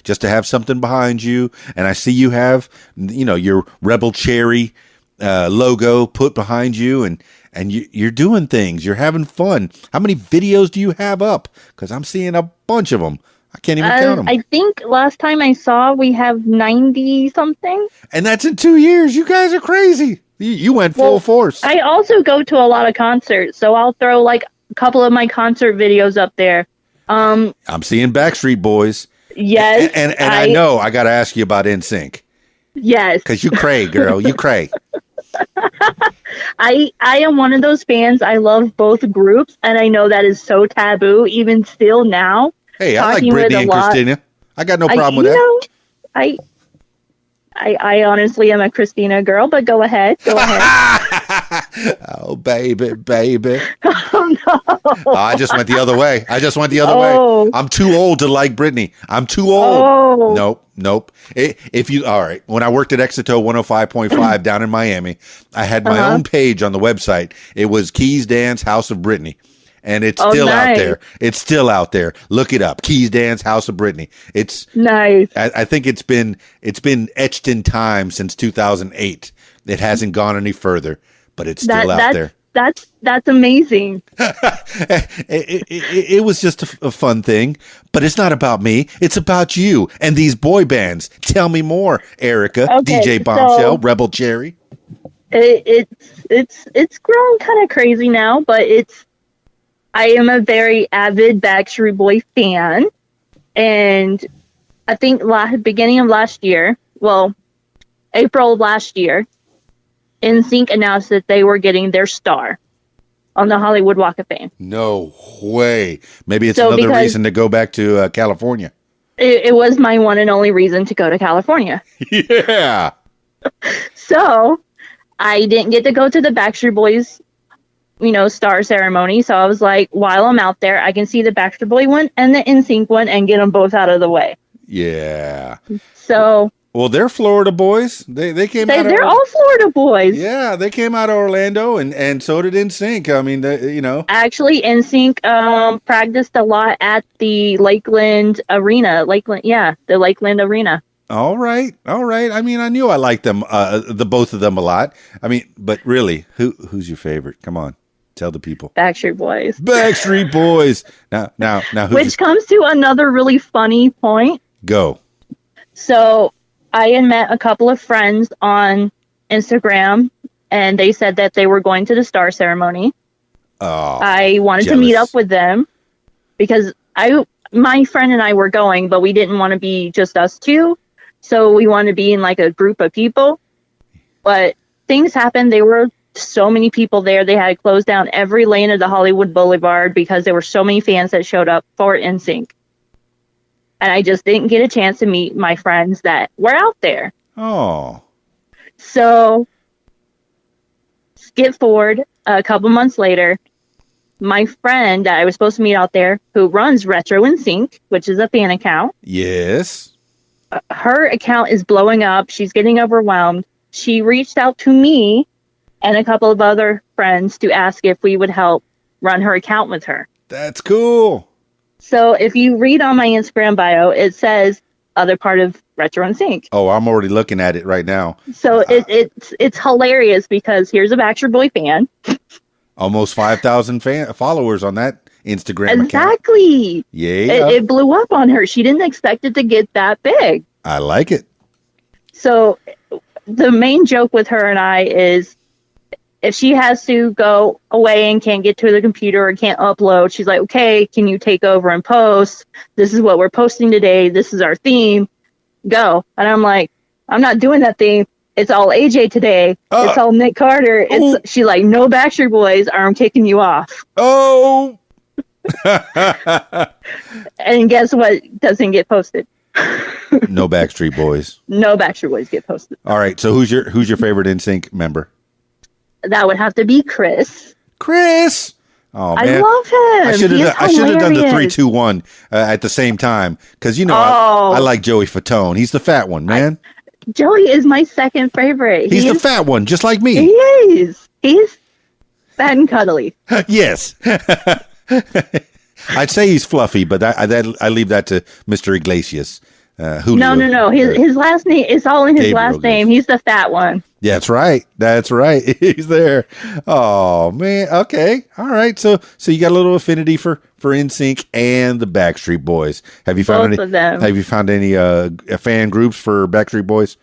just to have something behind you. And I see you have, your Rebel Cherry logo put behind you, and you're doing things. You're having fun. How many videos do you have up? Because I'm seeing a bunch of them. I can't even count them. I think last time I saw we have 90 something. And that's in 2 years. You guys are crazy. You went full force. I also go to a lot of concerts, so I'll throw like a couple of my concert videos up there. I'm seeing Backstreet Boys. Yes. And I know I got to ask you about NSYNC. Yes. Because you cray, girl. You cray. I am one of those fans. I love both groups, and I know that is so taboo even still now. Hey, I like Britney and Christina. I got no problem with that. I honestly am a Christina girl, but go ahead. Oh, baby. Oh, no. I just went the other way. way. I'm too old to like Britney. I'm too old. Oh. Nope. All right. When I worked at Exito 105.5 down in Miami, I had my own page on the website. It was Keys Dance House of Britney. And it's still out there. It's still out there. Look it up. Keys Dance House of Britney. It's nice. I think it's been etched in time since 2008. It hasn't gone any further, but it's still out there. That's amazing. It was just a fun thing, but it's not about me. It's about you and these boy bands. Tell me more, Erica, Okay, DJ Bombshell, Rebel Cherry. It's grown kind of crazy now, but I am a very avid Backstreet Boy fan, and I think beginning of last year, April of last year, NSYNC announced that they were getting their star on the Hollywood Walk of Fame. No way. Maybe it's another reason to go back to California. It was my one and only reason to go to California. Yeah. So I didn't get to go to the Backstreet Boys, star ceremony. So I was like, while I'm out there, I can see the Backstreet Boy one and the NSYNC one and get them both out of the way. Yeah. So. Well, they're Florida boys. They came out. They're all Florida boys. Yeah, they came out of Orlando, and so did NSYNC. I mean, Actually, NSYNC practiced a lot at the Lakeland Arena. The Lakeland Arena. All right. I mean, I knew I liked them, the both of them a lot. I mean, but really, who's your favorite? Come on, tell the people. Backstreet Boys. Backstreet Boys. Now. Which comes to another really funny point. Go. So I had met a couple of friends on Instagram, and they said that they were going to the star ceremony. Oh, I wanted to meet up with them because my friend and I were going, but we didn't want to be just us two. So we wanted to be in like a group of people. But things happened. There were so many people there. They had to close down every lane of the Hollywood Boulevard because there were so many fans that showed up for NSYNC. And I just didn't get a chance to meet my friends that were out there. Oh. So, skip forward a couple months later, my friend that I was supposed to meet out there, who runs Retro NSYNC, which is a fan account. Yes. Her account is blowing up. She's getting overwhelmed. She reached out to me and a couple of other friends to ask if we would help run her account with her. That's cool. So if you read on my Instagram bio, it says other part of Retro NSYNC. Oh, I'm already looking at it right now. So it's hilarious because here's a Backstreet Boy fan. Almost 5,000 followers on that Instagram account. Exactly. Yeah. It blew up on her. She didn't expect it to get that big. I like it. So the main joke with her and I is if she has to go away and can't get to the computer or can't upload, she's like, okay, can you take over and post? This is what we're posting today. This is our theme. Go. And I'm like, I'm not doing that theme. It's all AJ today. It's all Nick Carter. She's like, no Backstreet Boys, or I'm kicking you off. Oh. And guess what doesn't get posted? No Backstreet Boys. No Backstreet Boys get posted. All right. So who's your favorite NSYNC member? That would have to be Chris. Chris. Oh man, I love him. I should have done the 3, 2, 1 at the same time because I like Joey Fatone. He's the fat one, man. Joey is my second favorite. He's the fat one, just like me. He is. He's fat and cuddly. Yes. I'd say he's fluffy, but I leave that to Mr. Iglesias. Julio, no. His last name is all in his Gabriel last name. He's the fat one. Yeah, that's right. He's there. Oh man. Okay. All right. So you got a little affinity for NSYNC and the Backstreet Boys. Have you found Both of them. Have you found any fan groups for Backstreet Boys?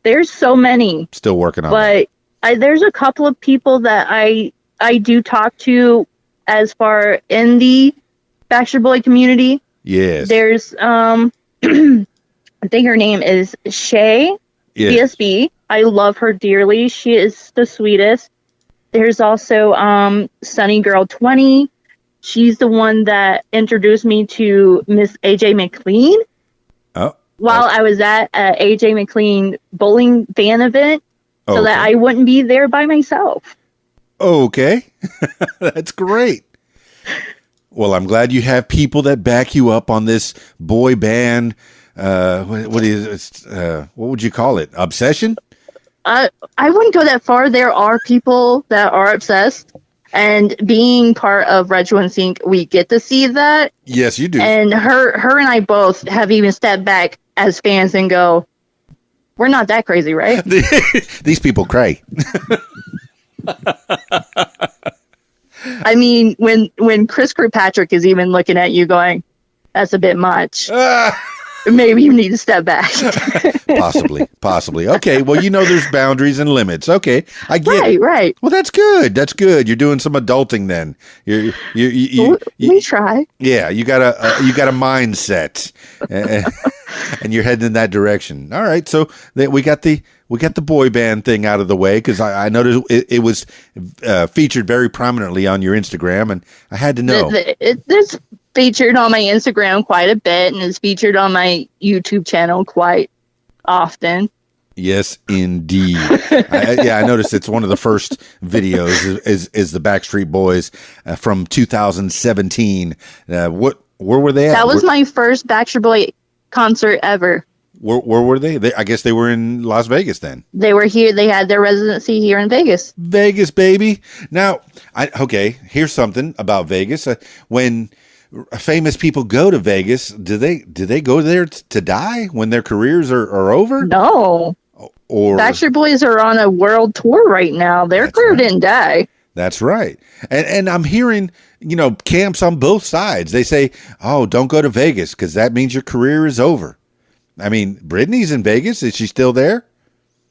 There's so many. Still working on it. But there's a couple of people that I do talk to as far in the Backstreet Boy community. Yes. There's I think her name is Shay. Yes. BSB. I love her dearly. She is the sweetest. There's also Sunny Girl 20. She's the one that introduced me to Miss AJ McLean. Oh. While I was at a AJ McLean bowling fan event, so that I wouldn't be there by myself. Okay. That's great. Well, I'm glad you have people that back you up on this boy band. What would you call it? Obsession? I wouldn't go that far. There are people that are obsessed, and being part of Retro NSYNC, we get to see that. Yes, you do. And her and I both have even stepped back as fans and go, we're not that crazy, right? These people cray. I mean, when Chris Kirkpatrick is even looking at you going, that's a bit much. Maybe you need to step back. Possibly. Okay, well, there's boundaries and limits. Okay, I get it. Right. Well, that's good. You're doing some adulting then. We try. Yeah, you got a mindset, and you're heading in that direction. All right, so we got the boy band thing out of the way because I noticed it was featured very prominently on your Instagram, and I had to know. It's featured on my Instagram quite a bit, and it's featured on my YouTube channel quite often. Yes, indeed. I noticed it's one of the first videos is the Backstreet Boys from 2017. Where were they at? That was my first Backstreet Boy concert ever. Where were they? I guess they were in Las Vegas then. They were here. They had their residency here in Vegas. Vegas, baby. Now, here's something about Vegas. When famous people go to Vegas, do they go there to die when their careers are over? No. Or Backstreet Boys are on a world tour right now. Their career didn't die. That's right. And I'm hearing, camps on both sides. They say, "Oh, don't go to Vegas because that means your career is over." I mean, Britney's in Vegas. Is she still there?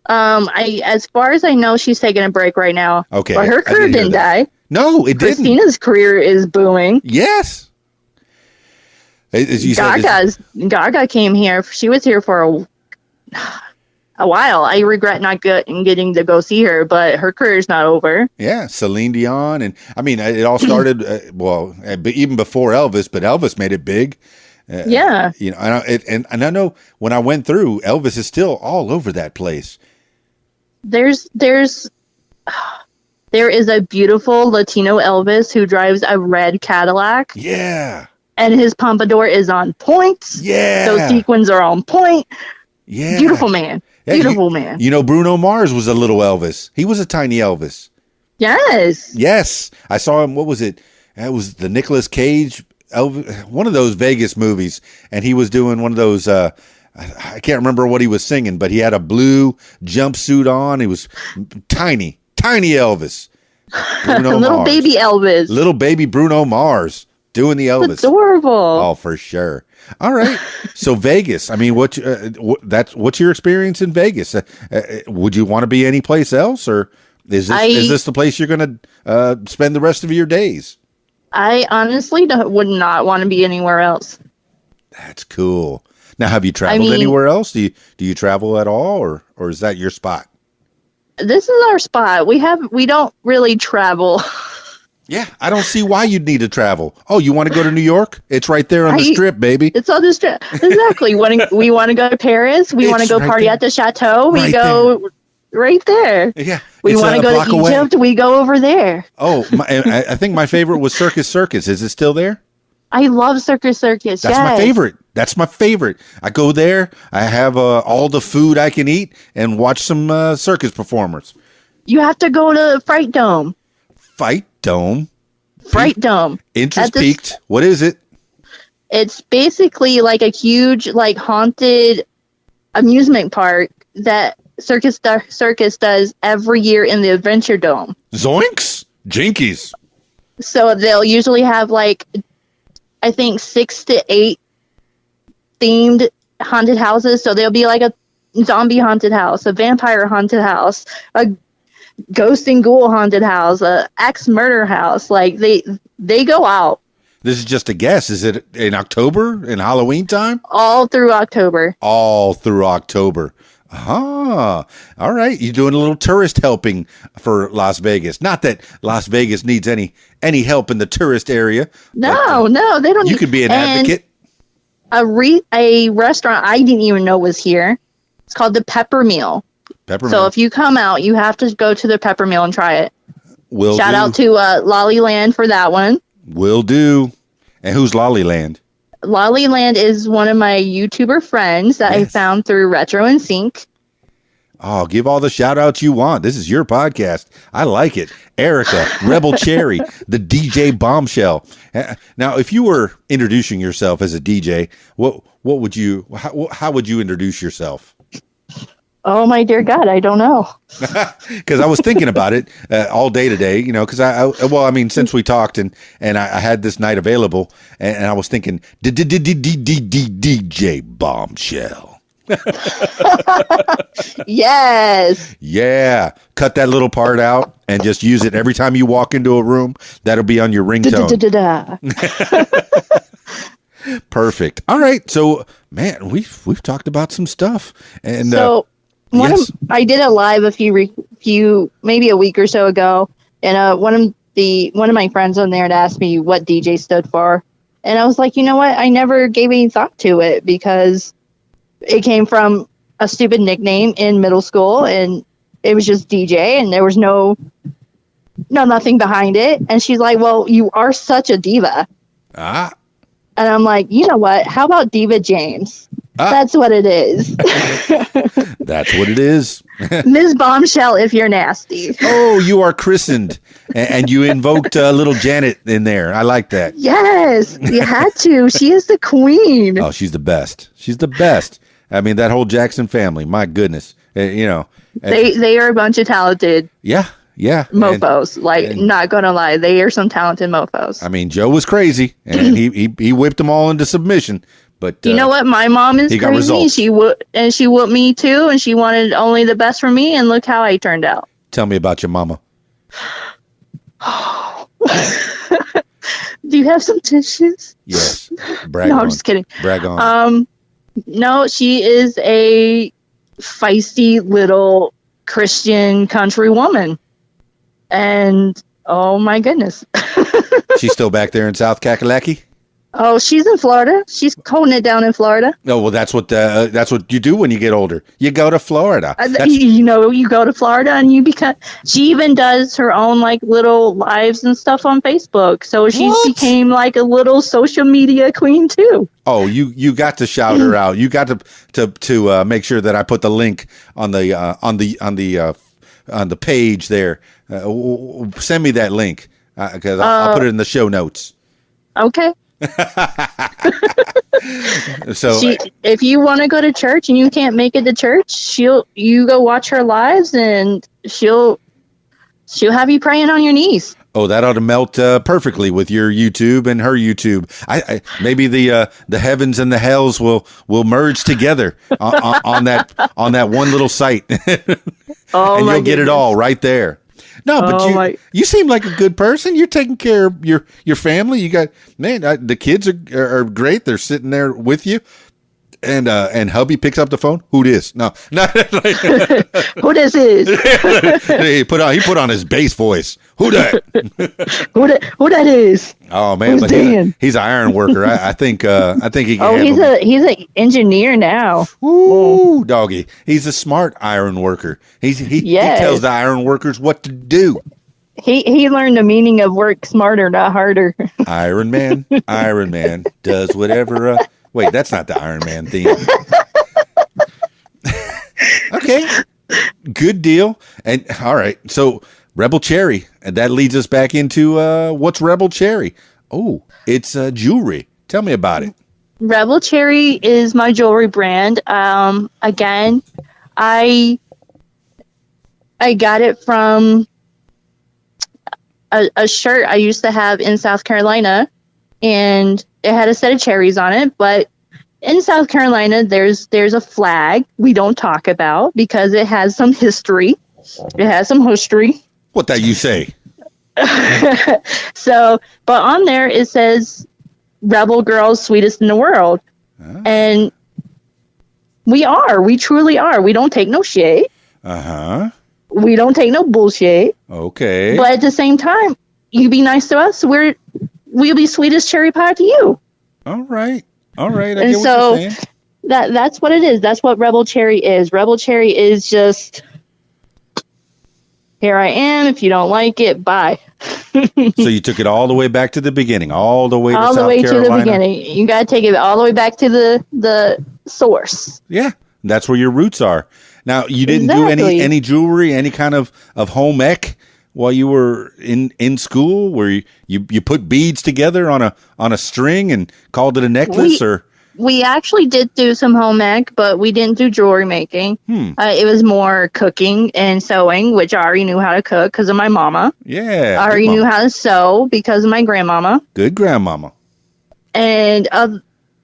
As far as I know, she's taking a break right now. Okay. But her career didn't die. No, it didn't. Christina's career is booming. Yes. Gaga came here. She was here for a while. I regret not getting to go see her, but her career's not over. Yeah, Celine Dion, and I mean, it all started even before Elvis, but Elvis made it big. Yeah, and I know when I went through, Elvis is still all over that place. There is a beautiful Latino Elvis who drives a red Cadillac. Yeah. And his pompadour is on point. Yeah. Those sequins are on point. Yeah. Beautiful man. Beautiful man. Bruno Mars was a little Elvis. He was a tiny Elvis. Yes. Yes. I saw him. What was it? It was the Nicolas Cage, Elvis, one of those Vegas movies. And he was doing one of those, I can't remember what he was singing, but he had a blue jumpsuit on. He was tiny Elvis. Little baby Elvis. Little baby Bruno Mars. Doing the Elvis. Adorable. Oh, for sure. All right. So Vegas. I mean, what's your experience in Vegas? Would you want to be anyplace else, or is this the place you're going to spend the rest of your days? I honestly would not want to be anywhere else. That's cool. Now, have you traveled anywhere else? Do you travel at all, or is that your spot? This is our spot. We don't really travel. Yeah, I don't see why you'd need to travel. Oh, you want to go to New York? It's right there on the strip, baby. It's on the strip. Exactly. We want to go to Paris. We want to go party at the chateau. We go right there. Yeah. We want to go to Egypt. We go over there. Oh, I think my favorite was Circus. Is it still there? I love Circus. That's my favorite. That's my favorite. I go there. I have all the food I can eat and watch some circus performers. You have to go to Fright Dome. Fright Dome. Interest peaked. What is it? It's basically like a huge, haunted amusement park that Circus does every year in the Adventure Dome. Zoinks! Jinkies! So they'll usually have, I think 6 to 8 themed haunted houses. So there'll be a zombie haunted house, a vampire haunted house, a ghost and ghoul haunted house, a axe murder house. They go out. This is just a guess. Is it in October, in Halloween time? All through October. Ah, all right. You're doing a little tourist helping for Las Vegas. Not that Las Vegas needs any help in the tourist area. No, they don't. You could be an advocate. A restaurant I didn't even know was here. It's called the Pepper Meal. So if you come out, you have to go to the Pepper Meal and try it. Shout out to Lollyland for that one. Will do. And who's Lollyland? Lollyland is one of my YouTuber friends that I found through Retro and Sync. Oh, give all the shout outs you want. This is your podcast. I like it. Erica, Rebel Cherry, the DJ Bombshell. Now, if you were introducing yourself as a DJ, how would you introduce yourself? Oh my dear God, I don't know. Because I was thinking about it all day today, because since we talked and I had this night available and I was thinking DJ Bombshell. Yes. Yeah. Cut that little part out and just use it every time you walk into a room. That'll be on your ringtone. Perfect. All right. So, man, we've talked about some stuff. And so I did a live maybe a week or so ago, and one of my friends on there had asked me what DJ stood for, and I was like, you know what? I never gave any thought to it because it came from a stupid nickname in middle school, and it was just DJ, and there was nothing behind it. And she's like, well, you are such a diva. And I'm like, you know what? How about Diva James? That's what it is. That's what it is. Ms. Bombshell, if you're nasty. Oh, you are christened, and you invoked little Janet in there. I like that. Yes, you had to. She is the queen. Oh, she's the best. She's the best. I mean, that whole Jackson family. My goodness, they are a bunch of talented. Yeah. Mofos. Not gonna lie, they are some talented mofos. I mean, Joe was crazy, and he whipped them all into submission. But you know what? My mom is crazy. She whooped me too, and she wanted only the best for me. And look how I turned out. Tell me about your mama. Do you have some tissues? Yes. I'm just kidding. Brag on. No, she is a feisty little Christian country woman, and oh my goodness. She's still back there in South Kakalaki? Oh, she's in Florida. She's holding it down in Florida. Oh, well, that's what you do when you get older. You go to Florida. You go to Florida and you become. She even does her own little lives and stuff on Facebook. So she became like a little social media queen too. Oh, you got to shout her out. You got to make sure that I put the link on the page there. Send me that link because I'll put it in the show notes. Okay. So if you want to go to church and you can't make it to church, you go watch her lives and she'll have you praying on your knees. Oh, that ought to melt perfectly with your YouTube and her YouTube. I maybe the heavens and the hells will merge together on that one little site. Oh, and you'll get it all right there. No, but you seem like a good person. You're taking care of your family. You got the kids are great. They're sitting there with you, and hubby picks up the phone. Who this? No, not who this is? he put on his bass voice. Who that? Who that is? Oh man, but he's an iron worker. I think he can. Oh, he's an engineer now. Ooh, doggy. He's a smart iron worker. He tells the iron workers what to do. He learned the meaning of work smarter, not harder. Iron Man does whatever. Wait, that's not the Iron Man theme. Okay, good deal. And all right, so Rebel Cherry, and that leads us back into what's Rebel Cherry? Oh, it's jewelry. Tell me about it. Rebel Cherry is my jewelry brand. Again, I got it from a shirt I used to have in South Carolina, and it had a set of cherries on it. But in South Carolina, there's a flag we don't talk about because it has some history. It has some history. What that you say? So, but on there it says Rebel Girls Sweetest in the World. And we truly are. We don't take no shit. We don't take no bullshit. Okay. But at the same time, you be nice to us, we'll be sweet as cherry pie to you. All right. I and get so what you're saying. That's what it is. That's what Rebel Cherry is. Rebel Cherry is just, here I am. If you don't like it, bye. So you took it all the way back to the beginning, all the way to South to Carolina. The beginning. You got to take it all the way back to the source. Yeah, that's where your roots are. Now, you didn't do any jewelry, any kind of home ec while you were in school, where you put beads together on a string and called it a necklace, or We actually did do some home ec, but we didn't do jewelry making. It was more cooking and sewing, which I already knew how to cook because of my mama. Yeah. I already knew how to sew because of my grandmama. Good grandmama. And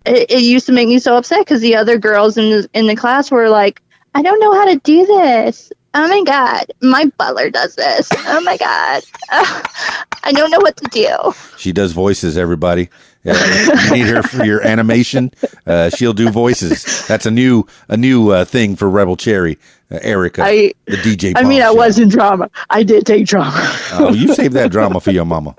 it used to make me so upset because the other girls in the class were like, I don't know how to do this. Oh my God, my butler does this. Oh my God, I don't know what to do. She does voices, everybody. You need her for your animation. She'll do voices. That's a new thing for Rebel Cherry. Erica, the DJ. I mean, I Bombshell. was in drama. I did take drama. Oh, you saved that drama for your mama.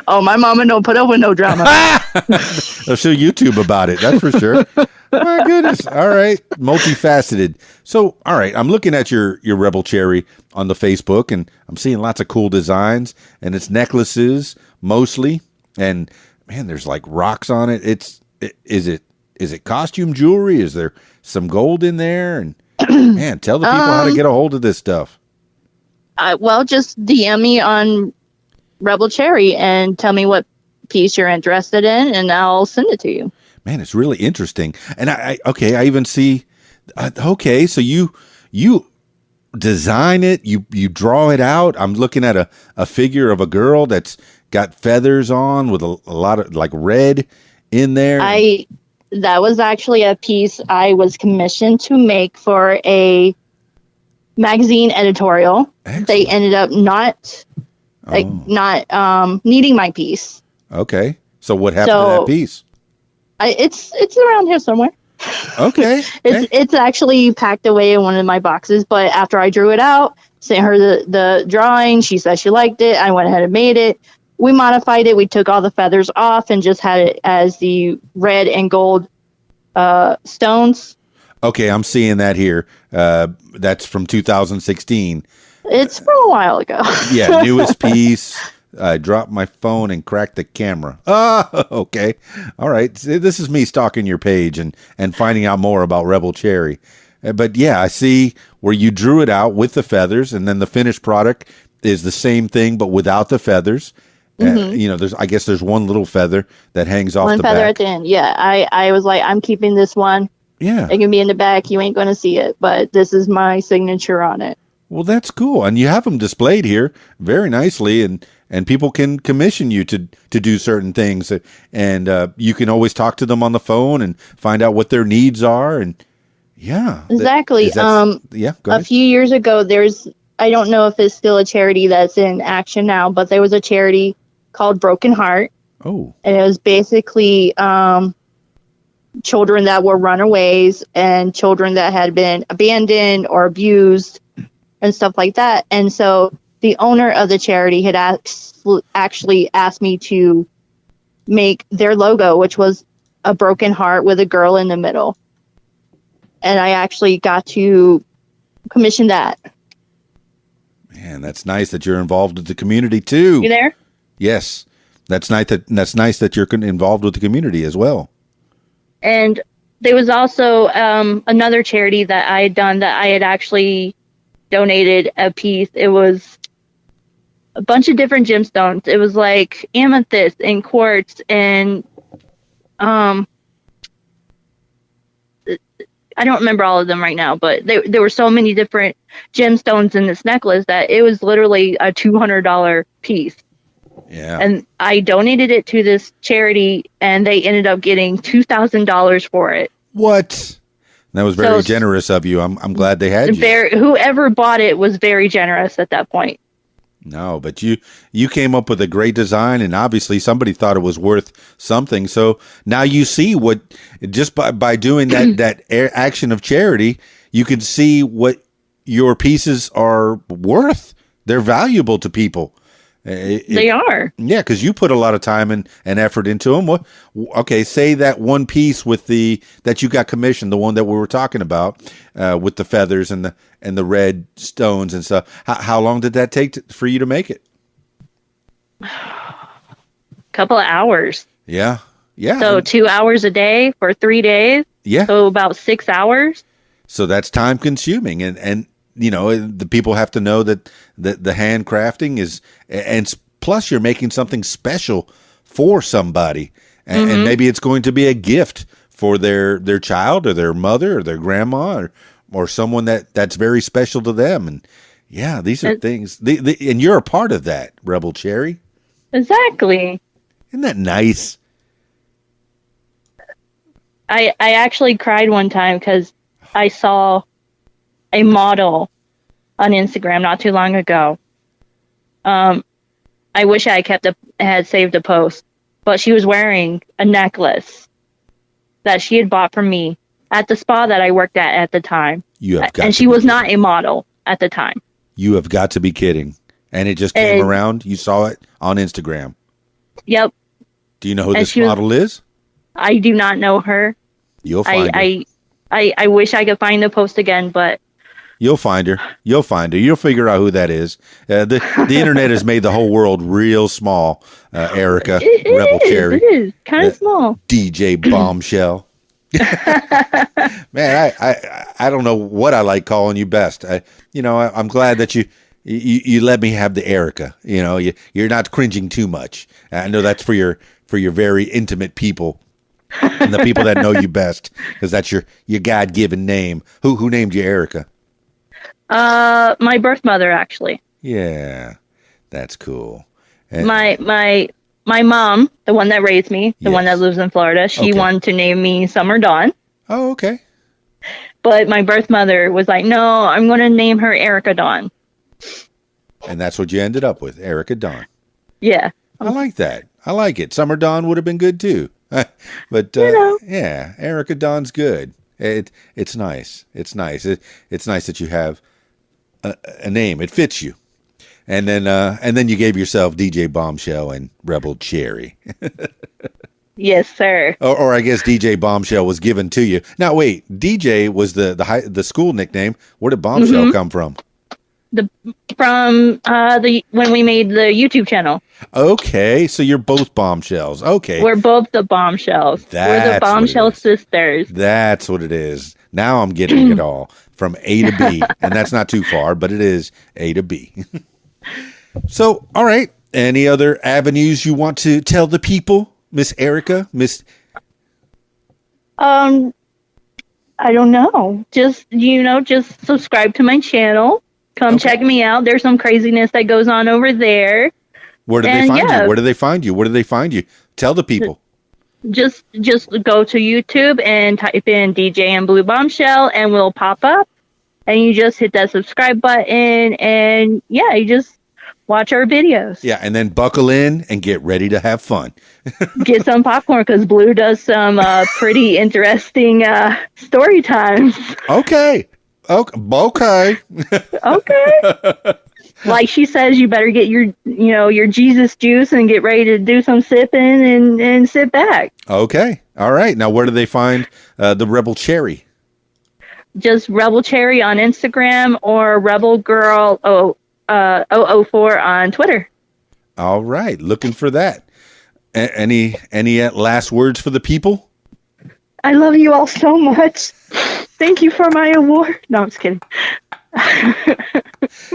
Oh, my mama don't put up with no drama. I'll show YouTube about it. That's for sure. My goodness. All right. Multifaceted. So, all right. I'm looking at your Rebel Cherry on the Facebook, and I'm seeing lots of cool designs, and it's necklaces mostly. And man, there's like rocks on it. Is it costume jewelry? Is there some gold in there? And man, tell the people how to get a hold of this stuff. Well, just DM me on Rebel Cherry and tell me what piece you're interested in, and I'll send it to you. Man, it's really interesting. And I even see. So you design it, you draw it out. I'm looking at a figure of a girl that's got feathers on with a lot of like red in there. That was actually a piece I was commissioned to make for a magazine editorial. Excellent. They ended up not needing my piece. Okay. So what happened to that piece? It's around here somewhere. Okay. It's actually packed away in one of my boxes, but after I drew it out, sent her the drawing, she said she liked it. I went ahead and made it. We modified it. We took all the feathers off and just had it as the red and gold stones. Okay, I'm seeing that here. That's from 2016. It's from a while ago. Yeah, newest piece. I dropped my phone and cracked the camera. Oh, okay. All right. This is me stalking your page and finding out more about Rebel Cherry. But yeah, I see where you drew it out with the feathers, and then the finished product is the same thing but without the feathers. Mm-hmm. I guess there's one little feather that hangs off one the feather back. at the end. Yeah, I was like, I'm keeping this one. Yeah. It can be in the back. You ain't going to see it, but this is my signature on it. Well, that's cool. And you have them displayed here very nicely, and people can commission you to do certain things. And you can always talk to them on the phone and find out what their needs are. And yeah. Exactly. Go ahead. A few years ago, I don't know if it's still a charity that's in action now, but there was a charity called Broken Heart. Oh. And it was basically children that were runaways and children that had been abandoned or abused and stuff like that. And so the owner of the charity had actually asked me to make their logo, which was a broken heart with a girl in the middle. And I actually got to commission that. Man, that's nice that you're involved with the community too. You there? Yes. That's nice that you're involved with the community as well. And there was also another charity that I had done that I had actually donated a piece. It was a bunch of different gemstones. It was like amethyst and quartz and I don't remember all of them right now, but there were so many different gemstones in this necklace that it was literally a $200 piece. Yeah. And I donated it to this charity, and they ended up getting $2,000 for it. What? That was very generous of you. I'm glad they had you. Whoever bought it was very generous at that point. No, but you came up with a great design, and obviously somebody thought it was worth something. So now you see what, just by doing that action of charity, you can see what your pieces are worth. They're valuable to people. They are. Yeah, because you put a lot of time and effort into them. Okay, say that one piece with that you got commissioned, the one that we were talking about, with the feathers and the red stones and stuff. How long did that take for you to make it? Couple of hours. Yeah. So 2 hours a day for 3 days. Yeah. So about 6 hours. So that's time consuming, and the people have to know that the handcrafting is, and plus you're making something special for somebody. and maybe it's going to be a gift for their child or their mother or their grandma or someone that's very special to them. And yeah, these are things, and you're a part of that, Rebel Cherry. Exactly. Isn't that nice? I actually cried one time because I saw a model on Instagram not too long ago. I wish I had saved a post, but she was wearing a necklace that she had bought from me at the spa that I worked at the time. And she was not a model at the time. You have got to be kidding. And it just came around. You saw it on Instagram. Yep. Do you know who this model is? I do not know her. You'll find her. I wish I could find the post again, but you'll find her. You'll find her. You'll figure out who that is. The internet has made the whole world real small. Erica, Rebel Cherry. It is kind of small. DJ Bombshell. Man, I don't know what I like calling you best. I'm glad that you let me have the Erica. You're not cringing too much. I know that's for your very intimate people and the people that know you best, because that's your God-given name. Who named you Erica? My birth mother, actually. Yeah, that's cool. And my mom, the one that raised me, the one that lives in Florida, she wanted to name me Summer Dawn. Oh, okay. But my birth mother was like, no, I'm going to name her Erica Dawn. And that's what you ended up with, Erica Dawn. Yeah. I like that. I like it. Summer Dawn would have been good too. But yeah, Erica Dawn's good. It's nice. It's nice. It's nice that you have a name. It fits you. And then you gave yourself DJ Bombshell and Rebel Cherry. Yes, sir. Or I guess DJ Bombshell was given to you. Now wait, DJ was the school nickname. Where did Bombshell come from? When we made the YouTube channel. Okay, so you're both Bombshells. Okay. We're both the Bombshells. We're the Bombshell sisters. That's what it is. Now I'm getting it all from A to B. And that's not too far, but it is A to B. So, all right. Any other avenues you want to tell the people, Miss Erica? I don't know. Just subscribe to my channel. Come check me out. There's some craziness that goes on over there. Where do they find you? Where do they find you? Where do they find you? Tell the people. Just go to YouTube and type in DJ and Blue Bombshell, and we'll pop up. And you just hit that subscribe button, and you just watch our videos. Yeah, and then buckle in and get ready to have fun. Get some popcorn, because Blue does some pretty interesting story times. Okay. Okay. Like she says, you better get your Jesus juice and get ready to do some sipping and sit back. Okay. All right. Now, where do they find the Rebel Cherry? Just Rebel Cherry on Instagram or Rebel Girl 004 on Twitter. All right. Looking for that. Any last words for the people? I love you all so much. Thank you for my award. No, I'm just kidding.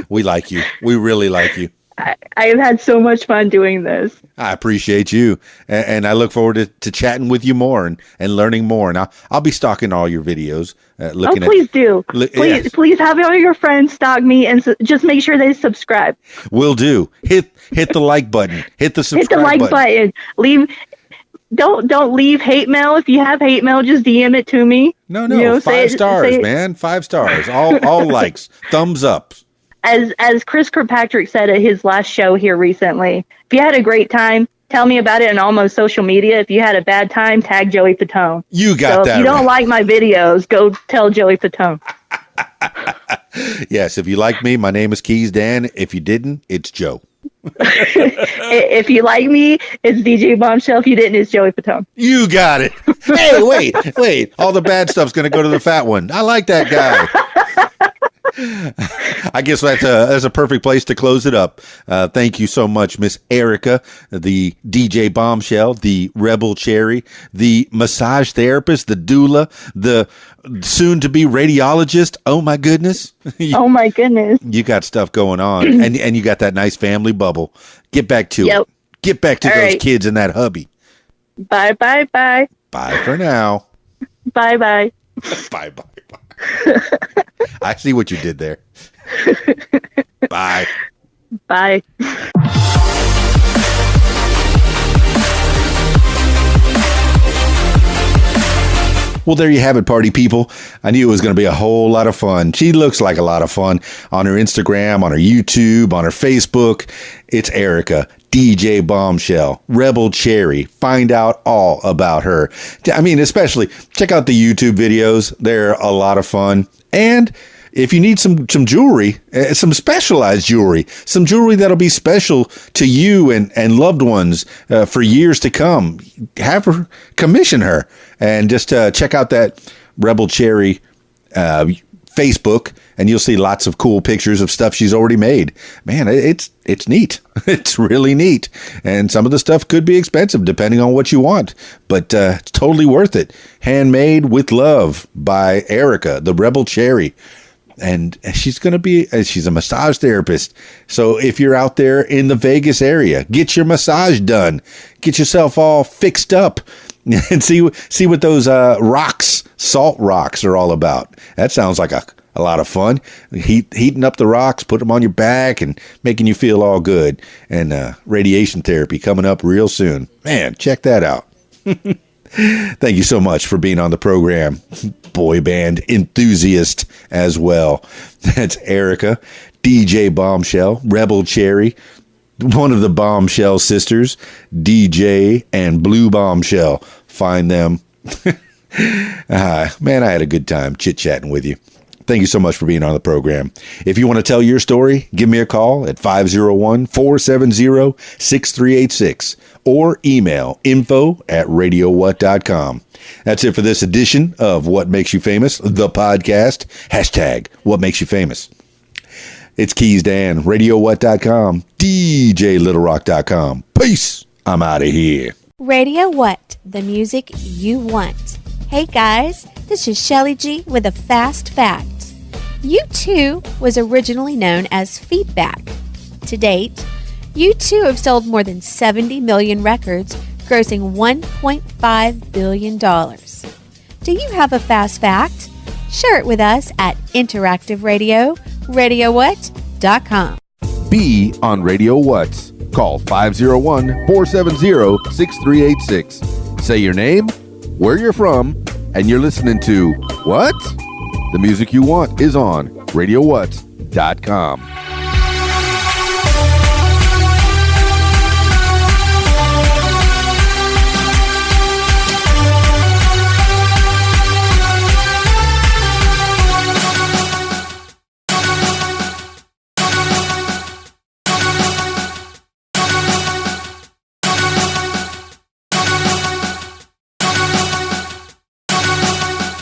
We like you. We really like you. I have had so much fun doing this. I appreciate you. And I look forward to chatting with you more and learning more. And I'll be stalking all your videos. Please do. Please have all your friends stalk me and just make sure they subscribe. Will do. Hit the like button. Hit the subscribe button. Hit the like button. Don't leave hate mail. If you have hate mail, just DM it to me. No. 5 stars, man. 5 stars. All likes. Thumbs up. As Chris Kirkpatrick said at his last show here recently, if you had a great time, tell me about it on all my social media. If you had a bad time, tag Joey Fatone. You got that. If you don't like my videos, go tell Joey Fatone. Yes, if you like me, my name is Keys Dan. If you didn't, it's Joe. If you like me, it's DJ Bombshell. If you didn't, it's Joey Fatone. You got it. Hey, wait. All the bad stuff's going to go to the fat one. I like that guy. I guess that's a perfect place to close it up. Thank you so much, Miss Erica, the DJ Bombshell, the Rebel Cherry, the massage therapist, the doula, the soon-to-be radiologist. Oh, my goodness. Oh, my goodness. You got stuff going on, and you got that nice family bubble. Get back to it. Get back to those kids and that hubby. Bye, bye, bye. Bye for now. Bye, bye. Bye, bye, bye. I see what you did there. Bye. Bye. Well, there you have it, party people. I knew it was going to be a whole lot of fun. She looks like a lot of fun on her Instagram, on her YouTube, on her Facebook. It's Erica, DJ Bombshell, Rebel Cherry. Find out all about her. I mean, especially check out the YouTube videos. They're a lot of fun. And if you need some jewelry, some specialized jewelry, some jewelry that'll be special to you and loved ones for years to come, have her commission her and just check out that Rebel Cherry Facebook, and you'll see lots of cool pictures of stuff she's already made. Man, it's neat. It's really neat. And some of the stuff could be expensive depending on what you want, but it's totally worth it. Handmade with love by Erica, the Rebel Cherry. And she's a massage therapist. So if you're out there in the Vegas area, get your massage done, get yourself all fixed up and see what those salt rocks are all about. That sounds like a lot of fun. Heating up the rocks, put them on your back and making you feel all good. And radiation therapy coming up real soon. Man, check that out. Thank you so much for being on the program, boy band enthusiast as well. That's Erica, DJ Bombshell, Rebel Cherry, one of the Bombshell sisters, DJ and Blue Bombshell. Find them. Man, I had a good time chit-chatting with you. Thank you so much for being on the program. If you want to tell your story, give me a call at 501-470-6386 or email info@radiowhat.com. That's it for this edition of What Makes You Famous, the podcast. # What Makes You Famous. It's Keys Dan, RadioWhat.com, DJLittleRock.com. Peace. I'm out of here. Radio What, the music you want. Hey guys, this is Shelly G with a fast fact. U2 was originally known as Feedback. To date, U2 have sold more than 70 million records, grossing $1.5 billion. Do you have a fast fact? Share it with us at Interactive Radio, RadioWhat.com. Be on Radio What. Call 501-470-6386. Say your name, where you're from, and you're listening to What? The music you want is on RadioWhat.com.